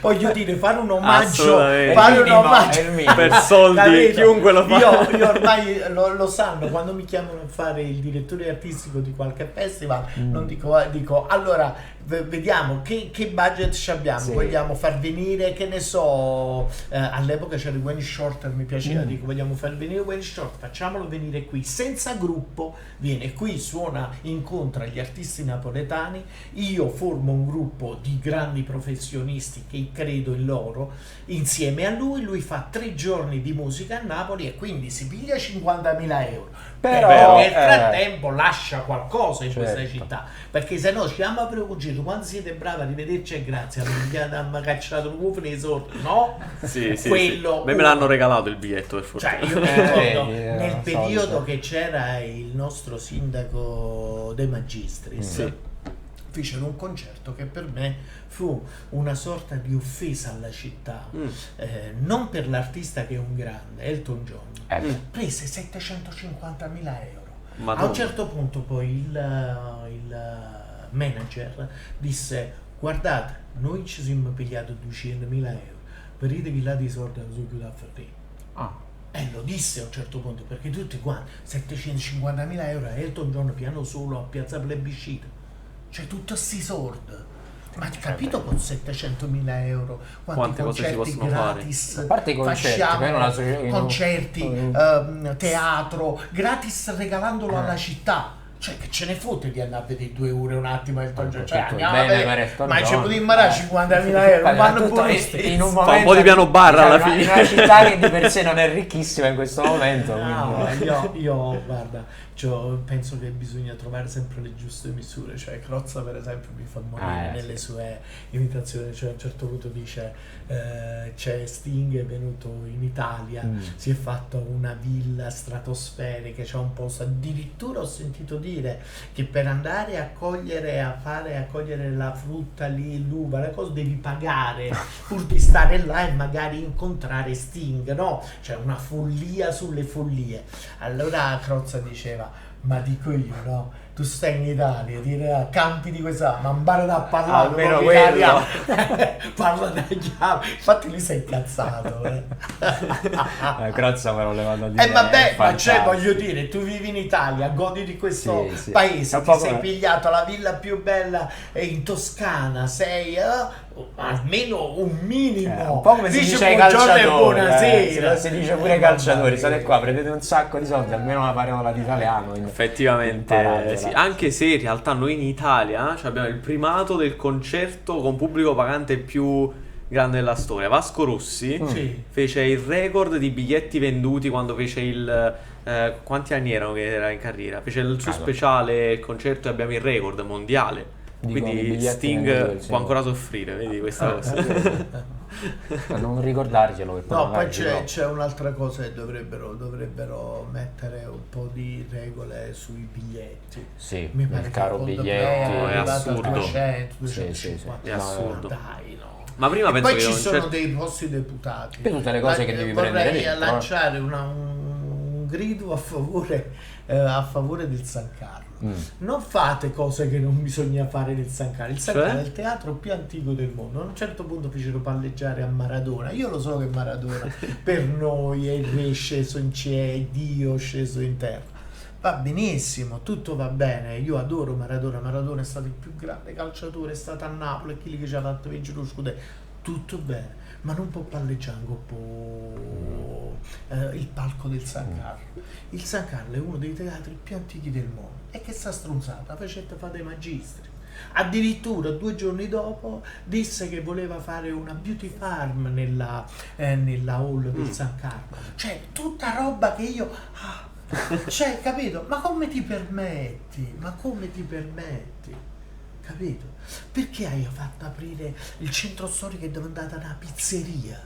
Voglio dire, fare un omaggio, Assolutamente. fare È il un minimo, omaggio è il minimo. Per soldi, Capito? chiunque lo fa. Io ormai lo sanno, quando mi chiamano a fare il direttore artistico di qualche festival, non dico allora vediamo che budget ci abbiamo, Sì. vogliamo far venire, che ne so, all'epoca c'era Wayne Shorter, mi piaceva, dico vogliamo far venire Wayne Shorter, facciamolo venire qui senza gruppo, viene qui, suona, incontra gli artisti napoletani, io formo un gruppo di grandi professionisti che credo in loro, insieme a lui fa 3 giorni di musica a Napoli e quindi si piglia 50.000 euro. Però, nel frattempo lascia qualcosa in questa certo. città, perché se no ci chiama preoccupato, quando siete bravi, arrivederci e grazie, abbiamo cacciato un uovo nei sordi, no? Sì. Quello, A me l'hanno regalato il biglietto, per fortuna. cioè io mi ricordo nel so, periodo so. che c'era il nostro sindaco De Magistris, Sì. fecero un concerto che per me fu una sorta di offesa alla città, non per l'artista che è un grande, Elton John, prese 750.000 euro. Madonna. A un certo punto poi il manager disse: guardate, noi ci siamo pigliati 200.000 euro, vedete là di soldi non sono chiuso a Ferrari. E lo disse a un certo punto, perché tutti quanti 750.000 euro a Elton John piano solo a Piazza Plebiscito, cioè tutti sti soldi. Ma hai capito con 700.000 euro quanti cose si concerti possono fare? gratis? A parte i concerti, facciamo, poi non la concerti, teatro, gratis regalandolo alla città. Cioè che ce ne fotte di andare a vedere 2 ore un attimo Elton John? Cioè, tutto andiamo a bene vedere, per Elton ma ci John. potevi imparare 50.000 euro, Guarda, vanno tutto pure in stesso. un Fa un momento po' di piano bar alla in fine. una città che di per sé non è ricchissima in questo momento, No, quindi- io guarda, penso che bisogna trovare sempre le giuste misure, cioè Crozza per esempio mi fa morire sì. nelle sue imitazioni, cioè a un certo punto dice c'è Sting, è venuto in Italia, si è fatto una villa stratosferica, c'è un posto, addirittura ho sentito dire che per andare a cogliere, accogliere la frutta lì, l'uva, le cose devi pagare pur di stare là e magari incontrare Sting, no? Cioè una follia sulle follie. Allora Crozza diceva: ma dico io, no? Tu stai in Italia, dire campi di questa, ma impara da parlare Almeno come quello. italiano. Parla da chiave. Infatti lui si è incazzato. Crozza me lo levato a dire. Vabbè, è ma cioè fantastico. voglio dire, tu vivi in Italia, godi di questo Sì, sì. È paese, un ti po' sei come- pigliato la villa più bella in Toscana, sei almeno un minimo. Un po' come si dice ai buongiorno e calciatori, buonasera. si dice pure ai calciatori, state qua, prendete un sacco di soldi, almeno una parola di italiano. Effettivamente, Imparatela. sì. Anche se in realtà noi in Italia cioè abbiamo il primato del concerto con pubblico pagante più grande della storia. Vasco Rossi Sì. fece il record di biglietti venduti quando fece il... quanti anni erano che era in carriera? Fece il suo speciale concerto e abbiamo il record mondiale. Dicono i Quindi biglietti Sting venduti, può sì. ancora soffrire, vedi questa cosa. A non ricordarglielo per No, poi magari ci provo. c'è un'altra cosa che dovrebbero mettere un po' di regole sui biglietti. Sì, Mi il pare che caro il biglietti. Condobleo è arrivato a assurdo. 200, Sì, sì, 250. È assurdo. Ma dai, no. Ma prima E penso poi che ci non sono c'è- dei posti deputati. Per tutte le cose che devi prendere vorrei dentro, lanciare un grido a favore del San Carlo. Non fate cose che non bisogna fare nel San Carlo. Il San Cioè? Carlo è il teatro più antico del mondo. A un certo punto fecero palleggiare a Maradona. Io lo so che Maradona per noi è il re sceso in cielo, è Dio sceso in terra. Va benissimo, tutto va bene. Io adoro Maradona. Maradona è stato il più grande calciatore, è stato a Napoli, è quelli che ci ha fatto vincere lo scudetto. Tutto bene, ma non può palleggiare il palco del San Carlo. Il San Carlo è uno dei teatri più antichi del mondo. E che sta stronzata facette fare dei magistri. Addirittura 2 giorni dopo disse che voleva fare una beauty farm nella hall del San Carlo. Cioè, tutta roba che io... cioè, capito? Ma come ti permetti? Capito? Perché hai fatto aprire il centro storico e dove è andata una pizzeria?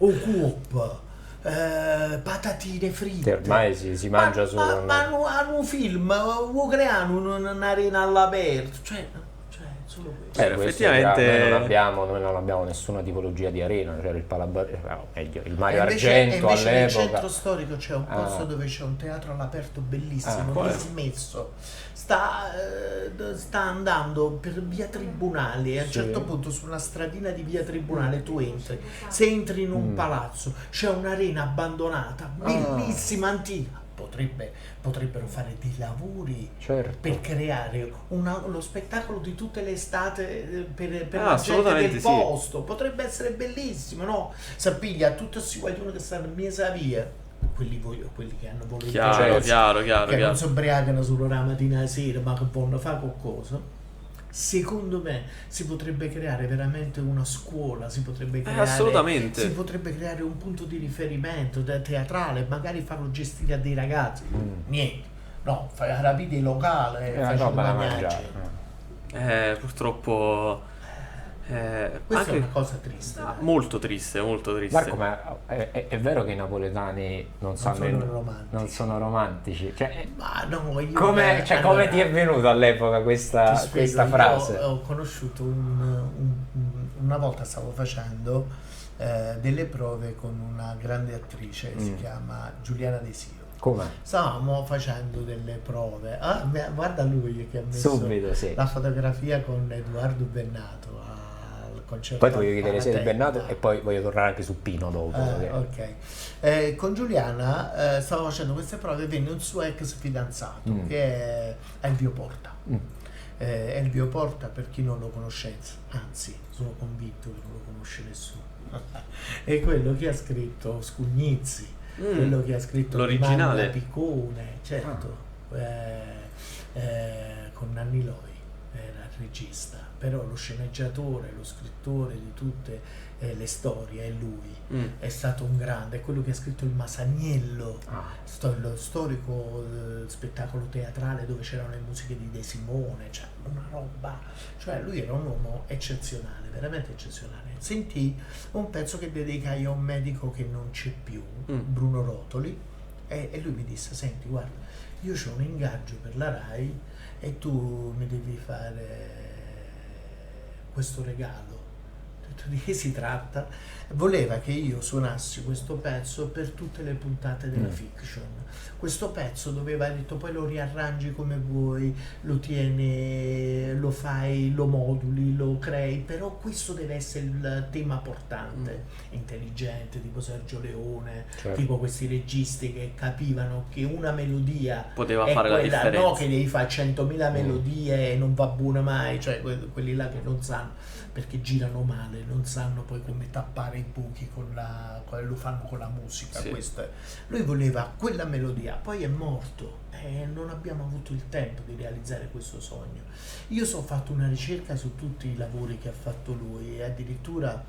O Coop, patatine fritte. Che ormai si mangia solo. Ma hanno un film, vuoi creare un'arena all'aperto? Cioè, solo questo. Questo Effettivamente effettivamente- noi non abbiamo nessuna tipologia di arena, c'era il meglio, il Mario E invece Argento nel all'epoca. centro storico c'è un posto dove c'è un teatro all'aperto bellissimo, qual è? dismesso. Sta andando per via Tribunale e a un certo punto su una stradina di via Tribunale tu entri. Se entri in un palazzo c'è un'arena abbandonata, bellissima, antica. potrebbero fare dei lavori Certo. per creare lo spettacolo di tutte le estate per la gente assolutamente del sì. posto. Potrebbe essere bellissimo, no? Sapiglia, tutti questi guaglioni che stanno in mesa via, quelli che hanno voluto, Chiaro, chiaro, che non chiaro. si ubriacano solo la mattina e sera, ma che vogliono fare qualcosa. Secondo me si potrebbe creare veramente una scuola, si potrebbe Assolutamente. creare un punto di riferimento teatrale, magari farlo gestire a dei ragazzi. Niente, no, fai rapide in locale, facendo roba da mangiare. mangiare. Purtroppo Questa anche è una cosa triste. molto triste, molto triste. Marco, ma è vero che i napoletani non sono romantici? Cioè, Ma no, io come allora, ti è venuta all'epoca ti questa spiego, frase? io ho conosciuto una volta stavo facendo delle prove con una grande attrice che si chiama Giuliana Desio. Come? Stavamo facendo delle prove. Guarda lui che ha messo Subito, sì. la fotografia con Edoardo Bennato al concerto. Poi ti voglio chiedere sia di Palatella. Bennato e poi voglio tornare anche su Pino dopo. Ok. Con Giuliana stavo facendo queste prove e venne un suo ex fidanzato che è Elvio Porta. Elvio Porta, per chi non lo conoscesse, anzi sono convinto che non lo conosce nessuno, è quello che ha scritto Scugnizzi, quello che ha scritto l'originale. Rimanda Piccone, certo, con Nanni Loi era il regista, però lo sceneggiatore, lo scrittore di tutte le storie è lui. È stato un grande, è quello che ha scritto il Masaniello, lo storico spettacolo teatrale dove c'erano le musiche di De Simone, cioè una roba, cioè lui era un uomo eccezionale, veramente eccezionale. Sentì un pezzo che dedicai a un medico che non c'è più, Bruno Rotoli, e lui mi disse: senti, guarda, io ho un ingaggio per la RAI e tu mi devi fare questo regalo. Ho detto: di che si tratta? Voleva che io suonassi questo pezzo per tutte le puntate della fiction. Questo pezzo doveva, ha detto, poi lo riarrangi come vuoi, lo tieni, lo fai, lo moduli, lo crei, però questo deve essere il tema portante, intelligente, tipo Sergio Leone, Certo. tipo questi registi che capivano che una melodia Poteva è fare la quella, differenza. no che devi fare 100.000 melodie e non va buona mai, cioè quelli là che non sanno, perché girano male, non sanno poi come tappare i buchi lo fanno con la musica. Sì. Questo è. Lui voleva quella melodia, poi è morto e non abbiamo avuto il tempo di realizzare questo sogno. Io ho fatto una ricerca su tutti i lavori che ha fatto lui e addirittura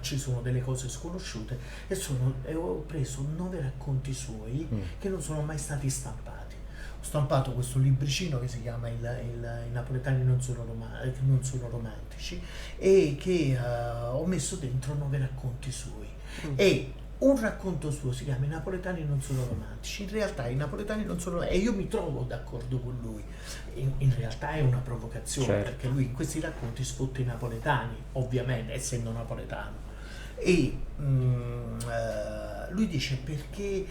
ci sono delle cose sconosciute e ho preso 9 racconti suoi che non sono mai stati stampati. Ho stampato questo libricino che si chiama I napoletani non sono romantici e che ho messo dentro 9 racconti suoi. E un racconto suo si chiama I napoletani non sono romantici. In realtà i napoletani non sono, e io mi trovo d'accordo con lui, in realtà è una provocazione, Certo. perché lui in questi racconti sfotta i napoletani, ovviamente essendo napoletano. E lui dice perché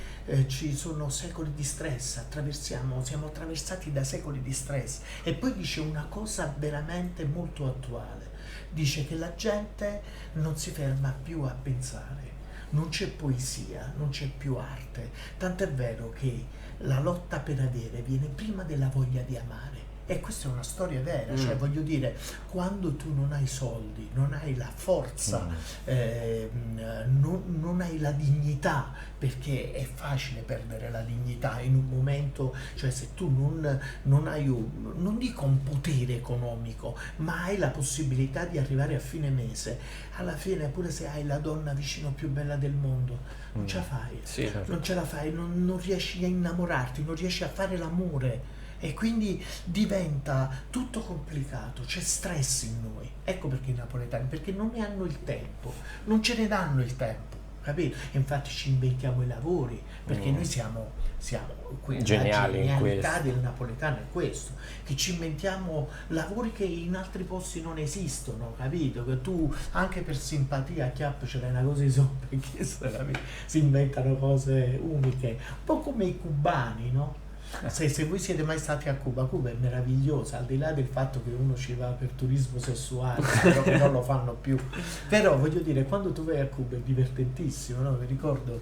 ci sono secoli di stress, siamo attraversati da secoli di stress, e poi dice una cosa veramente molto attuale, dice che la gente non si ferma più a pensare, non c'è poesia, non c'è più arte, tant'è vero che la lotta per avere viene prima della voglia di amare. E questa è una storia vera, cioè voglio dire, quando tu non hai soldi, non hai la forza, non hai la dignità, perché è facile perdere la dignità in un momento, cioè se tu non hai non dico un potere economico, ma hai la possibilità di arrivare a fine mese, alla fine pure se hai la donna vicino più bella del mondo, non ce la fai, Sì. non ce la fai, non riesci a innamorarti, non riesci a fare l'amore. E quindi diventa tutto complicato, c'è stress in noi. Ecco perché i napoletani, perché non ne hanno il tempo, non ce ne danno il tempo, capito? Infatti ci inventiamo i lavori, perché noi siamo Geniali in la genialità questo. del napoletano è questo, che ci inventiamo lavori che in altri posti non esistono, capito? Che tu anche per simpatia a chiappo ce l'hai una cosa di sopra, perché si inventano cose uniche, un po' come i cubani, no? Se voi siete mai stati a Cuba è meravigliosa, al di là del fatto che uno ci va per turismo sessuale, però che non lo fanno più, però voglio dire, quando tu vai a Cuba è divertentissimo, no? Mi ricordo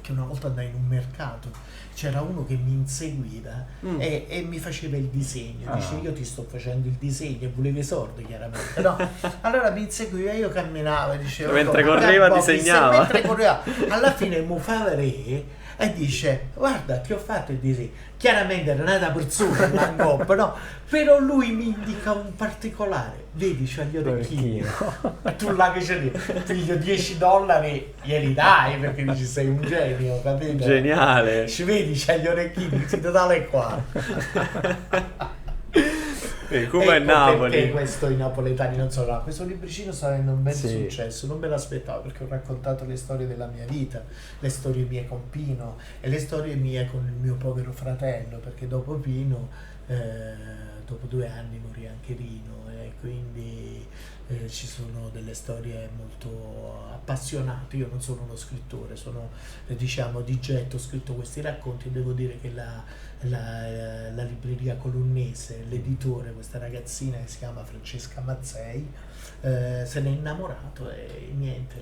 perché una volta andai in un mercato, c'era uno che mi inseguiva e mi faceva il disegno, dice io ti sto facendo il disegno e voleva i soldi chiaramente, no? Allora mi inseguiva, io camminavo e dicevo mentre correva disegnava, mentre correva, alla fine mi fa vedere e dice guarda ti ho fatto il disegno, chiaramente era una persona una coppa, no? Però lui mi indica un particolare, vedi c'ha gli orecchini e tu là che c'è figlio $10 glieli dai perché dici sei un genio, capito? Geniale, Ci vedi c'ha gli orecchini, si totale qua. Cuba e Napoli. Perché questo i napoletani non so, no, questo libricino sta avendo un bel successo, non me l'aspettavo perché ho raccontato le storie della mia vita, le storie mie con Pino e le storie mie con il mio povero fratello, perché dopo Pino, dopo 2 anni morì anche Rino e quindi ci sono delle storie molto appassionate. Io non sono uno scrittore, sono diciamo di getto, ho scritto questi racconti e devo dire che la libreria Colonnese, l'editore, questa ragazzina che si chiama Francesca Mazzei, se n'è innamorato e niente,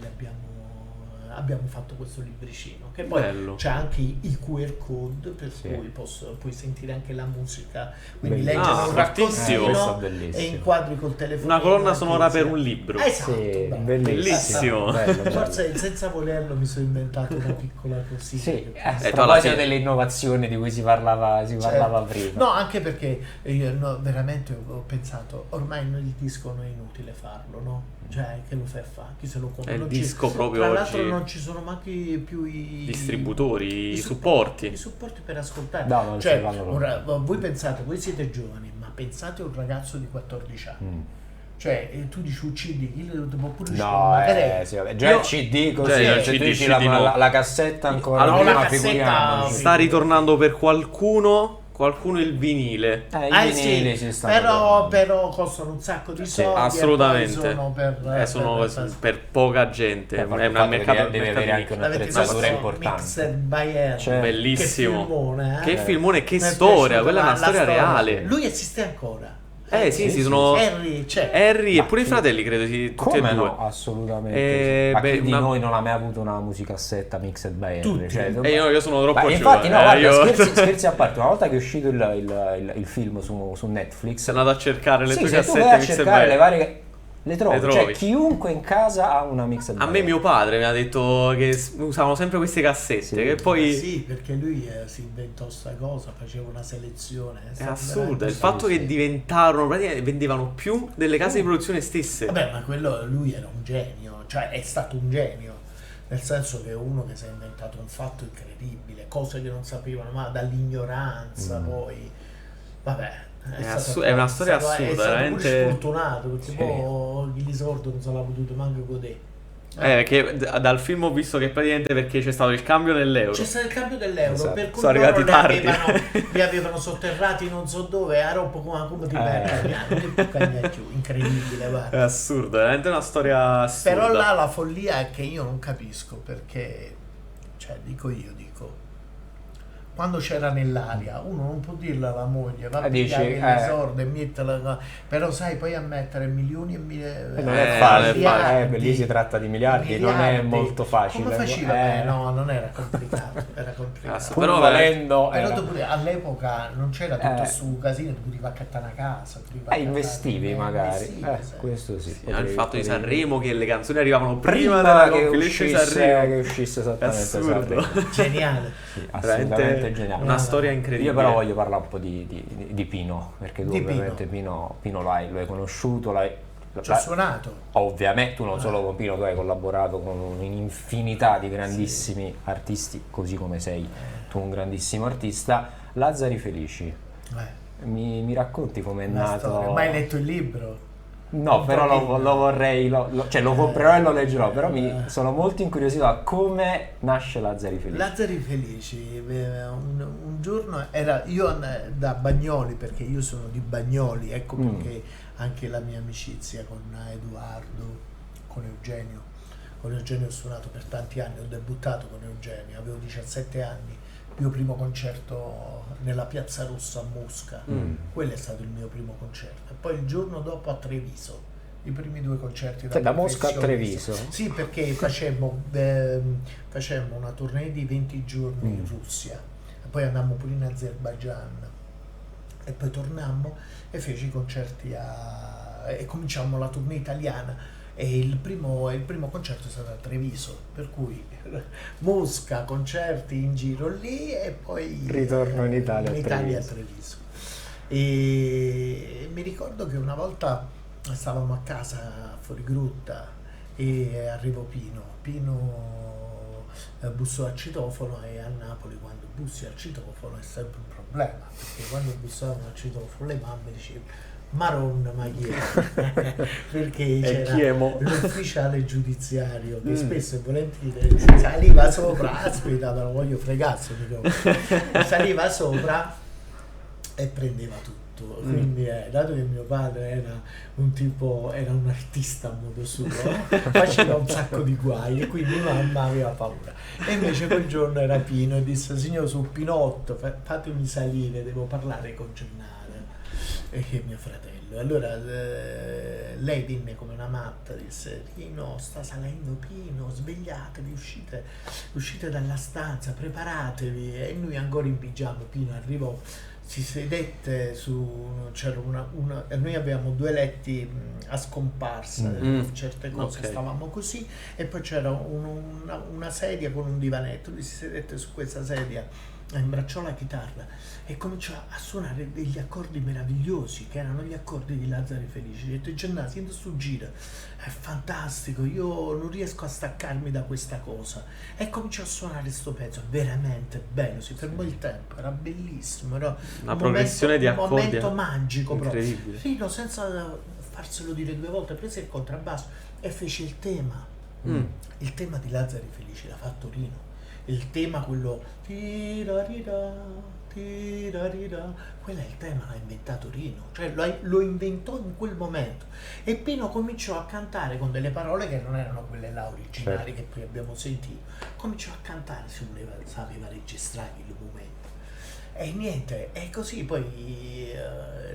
abbiamo fatto questo libricino che poi bello. c'è anche i QR code per cui puoi sentire anche la musica, quindi leggere un raccontino e inquadri col telefono, una colonna sonora per un libro. Esatto, bellissimo. Bello. Forse senza volerlo mi sono inventato una piccola così. Sì, a proposito delle innovazioni di cui si parlava prima. No, anche perché io veramente ho pensato ormai il disco non è inutile farlo, no? Cioè che lo fai fare? Chi se lo compra? È il disco proprio tra oggi. l'altro non ci sono mai più i distributori, i supporti. I supporti per ascoltare. No, non cioè, si fanno voi pensate, voi siete giovani, ma pensate a un ragazzo di 14 anni. Cioè, tu dici un CD, io devo pure già il CD così, cioè, tu dici la cassetta ancora allora, prima, figuriamoci. Sta ritornando per qualcuno il vinile. I vinili si stanno però costano un sacco di soldi. Assolutamente. E sono per poca gente. È un mercato, deve avere anche un'attrezzatura importante. Bellissimo. Che filmone, che storia, quella è una storia reale. Lui esiste ancora. Sì, sono Harry e pure i fratelli, credo, tutti come e due. No, assolutamente. Ma chi di noi non ha mai avuto una musicassetta mixed by Harry? Cioè, io sono troppo infatti, giovane. no, guarda, scherzi a parte, una volta che è uscito il film su Netflix, sei andato a cercare le tue se cassette tu vai a mixed cercare by le varie le trovi. trovi. Cioè chiunque in casa ha una mixed by. A me mio padre mi ha detto che usavano sempre queste cassette, che poi sì, perché lui si inventò sta cosa, faceva una selezione. È assurdo, il fatto che diventarono praticamente vendevano più delle case di produzione stesse. Vabbè, ma lui era un genio, cioè è stato un genio, nel senso che è uno che si è inventato un fatto incredibile, cose che non sapevano, ma dall'ignoranza poi vabbè. È una storia assurda, è stato veramente pure sfortunato perché poi gli sordo non se l'ha potuto manco godere. Che dal film ho visto che praticamente perché c'è stato il cambio dell'euro. C'è stato il cambio dell'euro, esatto. per cui sono arrivati tardi. li avevano sotterrati non so dove, a roba come ti perdi, incredibile, guarda. È assurdo, è veramente una storia assurda. Però là la follia è che io non capisco perché, cioè dico quando c'era nell'aria uno non può dirla alla moglie va a pigliare le sorde e metterla, però sai poi a mettere milioni e milioni non è facile, lì si tratta di miliardi, non è molto facile. Come faceva? No, non era complicato, era complicato. Però volendo all'epoca non c'era tutto su casino, tu potevi accattare una casa, investivi magari, questo sì. Il fatto di Sanremo, che le canzoni arrivavano prima della compilation di Sanremo, che uscisse esattamente Sanremo. Geniale, assolutamente geniale. Una storia incredibile. Io però voglio parlare un po' di Pino, perché tu ovviamente Pino lo hai conosciuto, ci ho suonato. Ovviamente tu non solo con Pino, tu hai collaborato con un'infinità di grandissimi artisti, così come sei tu un grandissimo artista. Lazzari Felici, mi racconti com'è nato? Mai letto il libro? No, però lo vorrei, cioè lo comprerò e lo leggerò, però sono molto incuriosito a come nasce Lazzari Felici. Lazzari Felici, un giorno io da Bagnoli, perché io sono di Bagnoli, ecco perché anche la mia amicizia con Edoardo, con Eugenio ho suonato per tanti anni, ho debuttato con Eugenio, avevo 17 anni. Il mio primo concerto nella Piazza Rossa a Mosca, quello è stato il mio primo concerto. E poi il giorno dopo a Treviso, i primi 2 concerti Da Mosca a professionista. Treviso? Sì, perché facemmo una tournée di 20 giorni in Russia, e poi andammo pure in Azerbaijan, e poi tornammo e feci i concerti e cominciammo la tournée italiana, e il primo concerto è stato a Treviso, per cui Mosca, concerti in giro lì, e poi Ritorno in Italia a a Treviso. Treviso. E mi ricordo che una volta stavamo a casa fuori Grutta e arrivò Pino bussò al citofono, e a Napoli quando bussi al citofono è sempre un problema, perché quando bussavano al citofono le mamme dicevano Maronna, ma chi è? Perché chi è mo? l'ufficiale giudiziario che spesso e volentieri saliva sopra, aspetta, me lo voglio fregare, saliva sopra e prendeva tutto. Quindi dato che mio padre era un artista a modo suo, faceva un sacco di guai, e quindi mamma aveva paura. E invece quel giorno era Pino e disse: signor, su Pinotto, fatemi salire, devo parlare con Gennaro, e che è mio fratello. E allora lei venne come una matta, disse: Pino, sta salendo Pino, svegliatevi, uscite dalla stanza, preparatevi. E noi ancora in pigiama. Pino arrivò, si sedette c'era e noi avevamo 2 letti a scomparsa, certe cose, ok. stavamo così, e poi c'era una sedia con un divanetto. Lui si sedette su questa sedia, imbracciò la chitarra e cominciò a suonare degli accordi meravigliosi, che erano gli accordi di Lazzari Felici. Ho detto: Gennaro, senti sto giro, è fantastico, io non riesco a staccarmi da questa cosa. E cominciò a suonare sto pezzo, veramente bello, si fermò il tempo, era bellissimo, era Una progressione di accordi un momento magico incredibile. proprio. Rino, senza farselo dire 2 volte, prese il contrabbasso e fece il tema. Il tema di Lazzari Felici l'ha fatto Rino. Il tema, quello tirarira, quello è il tema, l'ha inventato Rino, cioè lo inventò in quel momento. E Pino cominciò a cantare con delle parole che non erano quelle là originali, Certo, che poi abbiamo sentito. Cominciò a cantare, sapeva registrare il momento. E niente, e così poi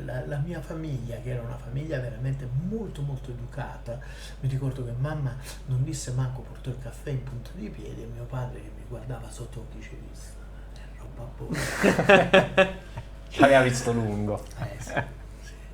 la mia famiglia, che era una famiglia veramente molto molto educata, mi ricordo che mamma non disse manco, portò il caffè in punta di piedi, e mio padre che mi guardava sotto occhi ci disse: è roba buona. L'aveva visto lungo. Sì, sì.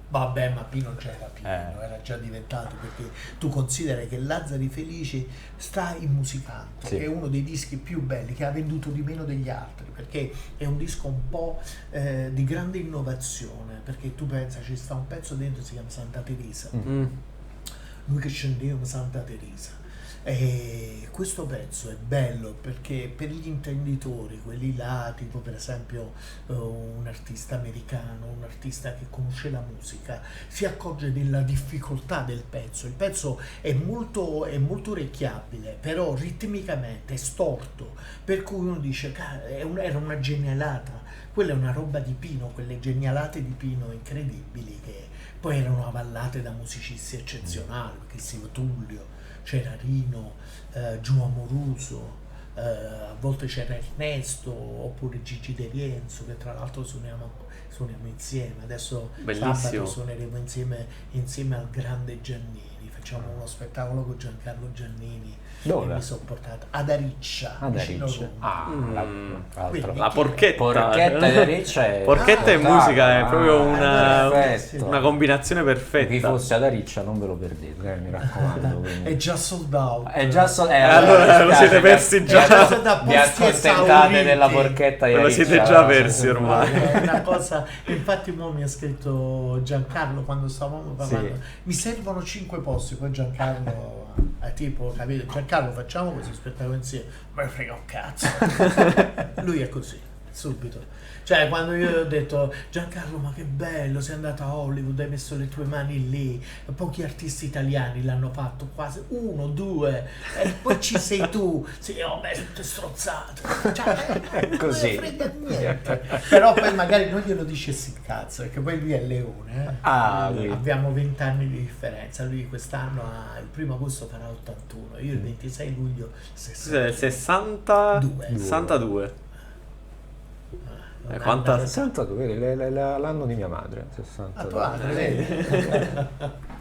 Vabbè, ma Pino non c'era Pino, era già diventato, perché tu consideri che Lazzari Felici sta in Musicanto, Sì. che è uno dei dischi più belli, che ha venduto di meno degli altri, perché è un disco un po' di grande innovazione, perché tu pensa, ci sta un pezzo dentro, si chiama Santa Teresa, noi che scendiamo Santa Teresa. E questo pezzo è bello perché per gli intenditori, quelli là, tipo per esempio un artista americano, un artista che conosce la musica, si accorge della difficoltà del pezzo. Il pezzo è molto orecchiabile, però ritmicamente è storto, per cui uno dice: era una genialata, quella è una roba di Pino, quelle genialate di Pino incredibili, che poi erano avallate da musicisti eccezionali, perché Tullio, c'era Rino, Giù Amoruso, a volte c'era Ernesto, oppure Gigi De Rienzo, che tra l'altro suoniamo insieme. Adesso Bellissimo. sabato suoneremo insieme al grande Giannini, facciamo uno spettacolo con Giancarlo Giannini. Dove? E mi sono portato ad Ariccia, Ad vicino Ariccia. Roma. L'altro. La porchetta. Porchetta di Ariccia è... Porchetta e musica è proprio perfetto. una combinazione Chi perfetta. fosse ad Ariccia non ve lo perdete, mi raccomando. quindi. È già sold out. È già allora lo siete persi già. Vi accontentate della porchetta di Ve lo Ariccia. siete già persi ormai. È una cosa, infatti mo mi ha scritto Giancarlo quando stavamo parlando: Sì. mi servono 5 posti. Poi Giancarlo tipo, capito, Giancarlo, facciamo questo spettacolo insieme, ma me frega un cazzo. Lui è così subito, cioè quando io ho detto: Giancarlo, ma che bello, sei andato a Hollywood, hai messo le tue mani lì, pochi artisti italiani l'hanno fatto, quasi 1, 2, e poi ci sei tu. Sì, beh, tutte strozzate, cioè, Così. non me frega niente. Però poi magari non glielo dicessi il cazzo, perché poi lui è Leone, lui. abbiamo 20 anni di differenza. Lui quest'anno il 1° agosto farà 81, io il 26 luglio 60. 62. Quanta... 62, l'anno di mia madre, A 62. tua madre, vedi?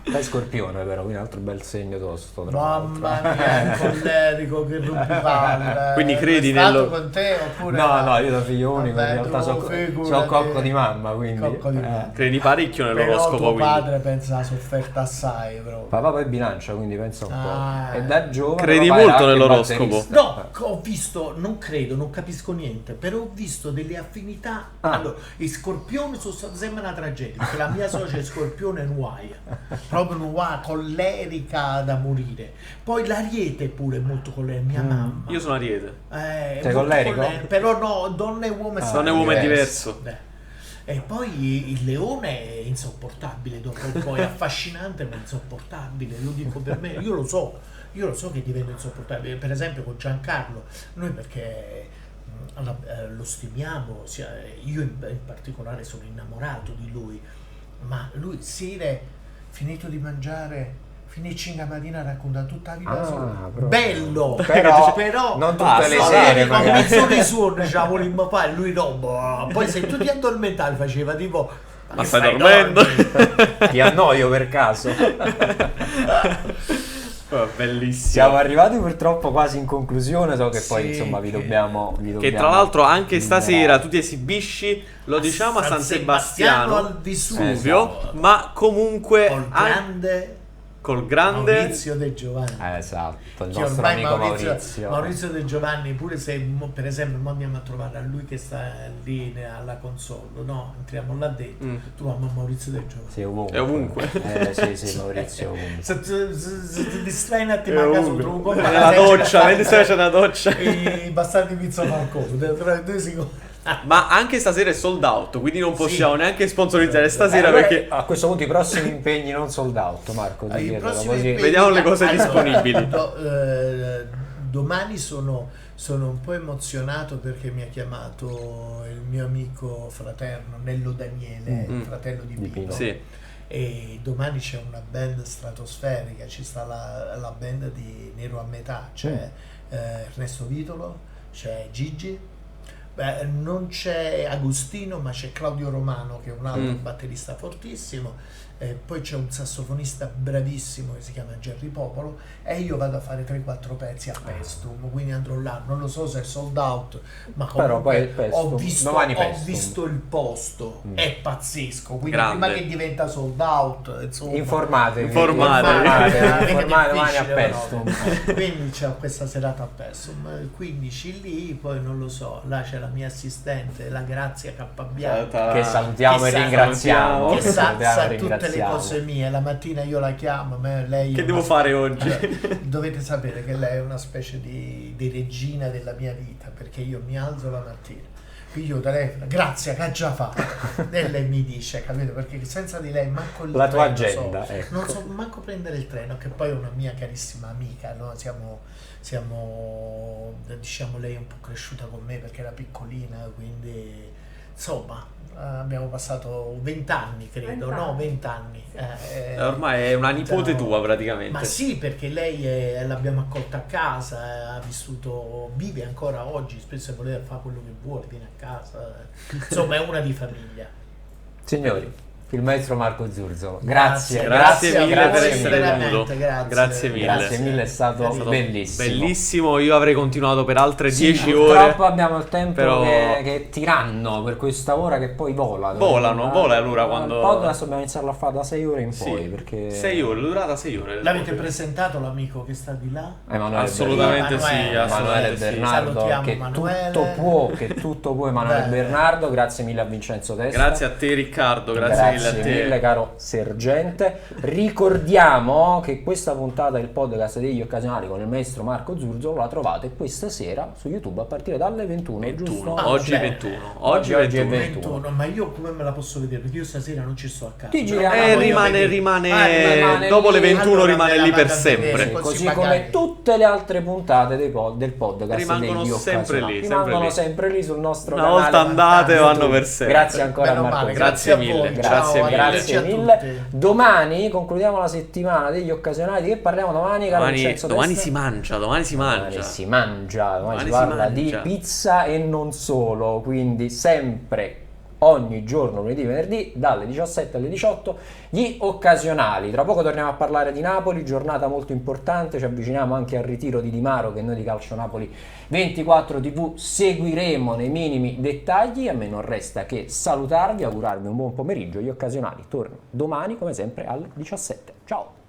Fai Scorpione però, quindi un altro bel segno tosto. tra Mamma l'altro. mia, il collerico che rompipalle. Quindi credi È stato nello- con te oppure No, io da figlio unico in Vabbè, realtà tu so figurati. cocco di mamma, quindi Cocco di mamma. Credi parecchio Però nell'oroscopo, tuo quindi. padre pensa ha sofferto assai proprio. Papà poi bilancia, quindi pensa un Ah. po'. E da giovane Credi papà era molto anche nell'oroscopo? batterista. No, ho visto, non credo, non capisco niente, però ho visto delle affinità. Ah. Allora, i scorpioni sembra una tragedia, perché la mia socia è scorpione e nuaia, proprio nuaia, collerica da morire. Poi l'Ariete pure è molto collerica, mia mamma. Io sono Ariete. È Sei molto collerico? collerica, però no, donne e uomini Ah, sono Donne e uomini è diverso. diverso. E poi il leone è insopportabile dopo un po', è affascinante ma insopportabile, lo dico per me, io lo so che diventa insopportabile, per esempio con Giancarlo, noi perché lo stimiamo, io in particolare sono innamorato di lui, ma lui sera finito di mangiare, finisce in mattina racconta tutta la vita sua. proprio. Bello, Però non tutte basta, le no, sere con magari. mezzo di suono ce la volimmo fare, lui no, boh. Poi se tu ti addormentavi faceva tipo Ma che stai fai, dormendo? dormi? Ti annoio per caso. Oh, bellissimo. Siamo arrivati purtroppo quasi in conclusione, so che poi Sì, insomma vi che- dobbiamo Che tra l'altro anche liberare. stasera tu ti esibisci, lo diciamo, a San Sebastiano, al Vesuvio, Vesuvio, ma comunque col anche grande col grande Maurizio De Giovanni. Esatto, il Che nostro ormai amico Maurizio. Maurizio De Giovanni, pure se per esempio mo andiamo a trovare a lui che sta lì alla console, no? Entriamo là dentro, troviamo Maurizio De Giovanni. Sì, ovunque. È ovunque. Sì, Maurizio ovunque. Se ti distrai un attimo È a caso, ovunque. trovo un po' Nella doccia, mentre stai facendo la doccia. I bastardi pizza Falcone, tra 2 secondi. Ma anche stasera è sold out, quindi non possiamo Sì. neanche sponsorizzare stasera Allora, perché a questo punto i prossimi impegni non sold out, Marco, ti I chiedo, prossimi così. impegni- Vediamo le cose Allora, disponibili. Domani sono un po' emozionato perché mi ha chiamato il mio amico fraterno Nello Daniele, il fratello di Di Pino. Pino. sì. E domani c'è una band stratosferica, ci sta la band di Nero a metà, c'è Ernesto Vitolo, c'è Gigi. Beh, non c'è Agostino, ma c'è Claudio Romano che è un altro batterista fortissimo, poi c'è un sassofonista bravissimo che si chiama Gerry Popolo e io vado a fare 3-4 pezzi a Pestum, quindi andrò là, non lo so se è sold out, ma Però comunque poi il Pestum, ho visto, domani ho Pestum. visto il posto, è pazzesco, quindi Grande. prima che diventa sold out, insomma, Informatevi. Informatevi. Informate domani a difficile, Pestum. no? Quindi c'è questa serata a Pestum, il 15 lì, poi non lo so, là c'è la mia assistente, la Grazia Cappabianca, Che salutiamo e Chissà, ringraziamo. che sa Salutiamo e tutte le ringraziamo. cose mie, la mattina io la chiamo, lei Che devo fare oggi? Allora, dovete sapere che lei è una specie di regina della mia vita, perché io mi alzo la mattina, io telefono, grazie, che ha già fatto, e lei mi dice, capito? Perché senza di lei manco il La tua treno agenda, ecco. non so manco prendere il treno, che poi è una mia carissima amica, no? Siamo diciamo, lei è un po' cresciuta con me perché era piccolina, quindi insomma abbiamo passato 20 anni, credo, 20 anni. no? 20 anni. Ormai è una nipote no. tua praticamente. Ma sì, perché lei l'abbiamo accolta a casa, ha vissuto, vive ancora oggi, spesso e voleva fare quello che vuole, viene a casa, insomma è una di famiglia. Signori, il maestro Marco Zurzolo, Grazie, Grazie mille per voi, essere veramente, venuto. grazie mille. Grazie mille, è stato È stato bellissimo. Bellissimo, io avrei continuato per altre Sì, 10 ore. purtroppo abbiamo il tempo però- che è tiranno per questa ora che poi vola. Vola allora quando- Il podcast dobbiamo iniziarlo a fare da 6 ore in Sì, poi perché 6 ore, durata 6 ore. L'avete presentato l'amico che sta di là? Emanuele Assolutamente sì, Emanuele assolutamente sì. Bernardo, Salutiamo che Emanuele. tutto può Emanuele Bene. Bernardo, grazie mille a Vincenzo Testa. Grazie a te Riccardo, grazie mille a te. mille, caro sergente. Ricordiamo che questa puntata del podcast degli occasionali con il maestro Marco Zurzolo la trovate questa sera su YouTube a partire dalle 21, giusto? 21, oggi beh. 21. Oggi Oggi è 21. 21, ma io come me la posso vedere? Perché io stasera non ci sto a casa. Ti Però gira- me la voglio vedere. rimane dopo le 21 allora rimane me la lì per vado a vedere, sempre. così Così magari- come tutte le altre puntate del podcast Rimangono degli sempre occasionali. lì, sempre rimangono lì. sempre lì sul nostro Una canale. volta andate YouTube. vanno per sempre. Grazie ancora Meno a Marco male, Zurzolo. grazie a mille, voi. grazie Ciao, mille. Grazie a mille. tutti. Domani concludiamo la settimana degli occasionali. Di che parliamo domani, caro Vincenzo Domani Testa? si mangia, domani si mangia. Domani si mangia, domani si Domani si parla di mangia. pizza e non solo, quindi sempre ogni giorno, lunedì e venerdì, dalle 17 alle 18, gli occasionali. Tra poco torniamo a parlare di Napoli, giornata molto importante, ci avviciniamo anche al ritiro di Di Maro che noi di Calcio Napoli 24 TV seguiremo nei minimi dettagli. A me non resta che salutarvi, augurarvi un buon pomeriggio. Gli occasionali tornano domani come sempre alle 17. Ciao!